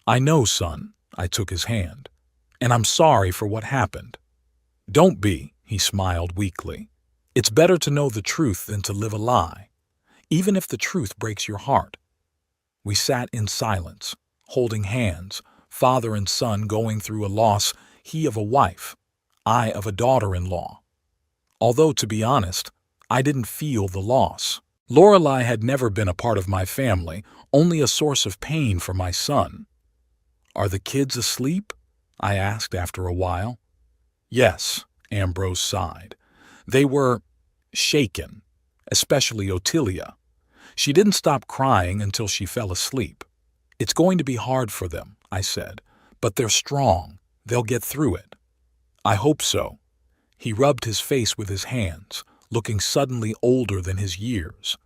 [SPEAKER 1] "I know, son," I took his hand, "and I'm sorry for what happened." "Don't be," he smiled weakly. "It's better to know the truth than to live a lie, even if the truth breaks your heart." We sat in silence, holding hands, father and son going through a loss, he of a wife, I of a daughter-in-law. Although, to be honest, I didn't feel the loss. Lorelai had never been a part of my family, only a source of pain for my son. "Are the kids asleep?" I asked after a while. "Yes," Ambrose sighed. "They were shaken, especially Ottilia. She didn't stop crying until she fell asleep. It's going to be hard for them," I said, "but they're strong. They'll get through it." "I hope so." He rubbed his face with his hands, looking suddenly older than his years.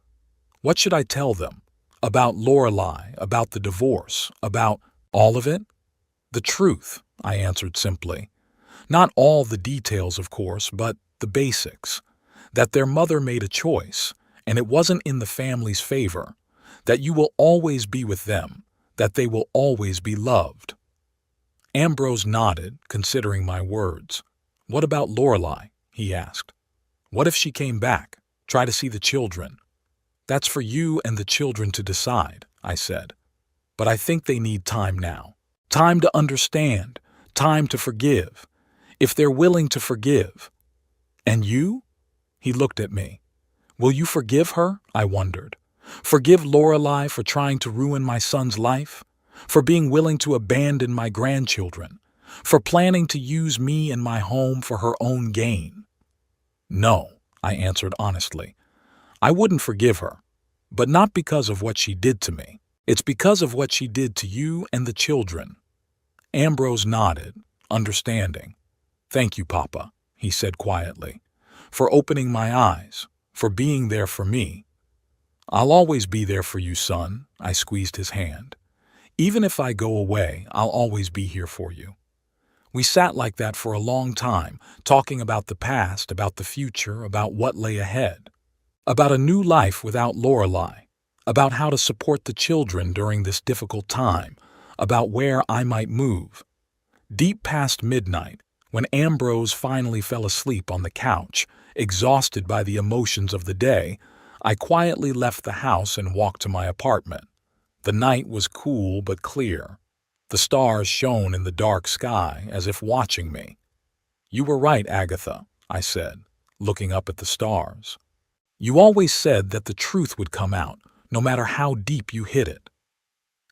[SPEAKER 1] "What should I tell them? About Lorelai, about the divorce, about all of it?" "The truth," I answered simply. "Not all the details, of course, but the basics. That their mother made a choice, and it wasn't in the family's favor. That you will always be with them, that they will always be loved." Ambrose nodded, considering my words. "What about Lorelai?" he asked. "What if she came back, try to see the children?" "That's for you and the children to decide," I said. "But I think they need time now. Time to understand, time to forgive, if they're willing to forgive." "And you?" He looked at me. "Will you forgive her?" I wondered. "Forgive Lorelai for trying to ruin my son's life? For being willing to abandon my grandchildren? For planning to use me and my home for her own gain?" "No," I answered honestly. "I wouldn't forgive her, but not because of what she did to me. It's because of what she did to you and the children." Ambrose nodded, understanding. "Thank you, Papa," he said quietly, "for opening my eyes, for being there for me." "I'll always be there for you, son," I squeezed his hand. "Even if I go away, I'll always be here for you." We sat like that for a long time, talking about the past, about the future, about what lay ahead. About a new life without Lorelai, about how to support the children during this difficult time, about where I might move. Deep past midnight, when Ambrose finally fell asleep on the couch, exhausted by the emotions of the day, I quietly left the house and walked to my apartment. The night was cool but clear. The stars shone in the dark sky as if watching me. "You were right, Agatha," I said, looking up at the stars. "You always said that the truth would come out, no matter how deep you hid it."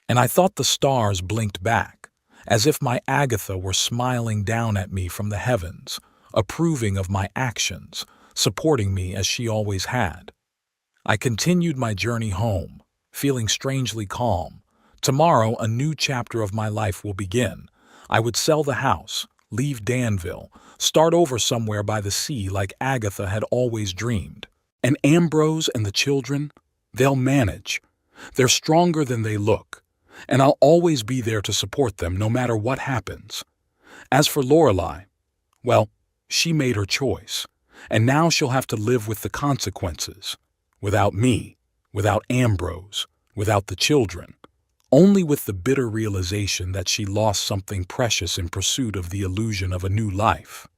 [SPEAKER 1] And I thought the stars blinked back, as if my Agatha were smiling down at me from the heavens, approving of my actions, supporting me as she always had. I continued my journey home, feeling strangely calm. Tomorrow a new chapter of my life will begin. I would sell the house, leave Danville, start over somewhere by the sea like Agatha had always dreamed. And Ambrose and the children, they'll manage. They're stronger than they look, and I'll always be there to support them no matter what happens. As for Lorelei, well, she made her choice, and now she'll have to live with the consequences. Without me, without Ambrose, without the children. Only with the bitter realization that she lost something precious in pursuit of the illusion of a new life.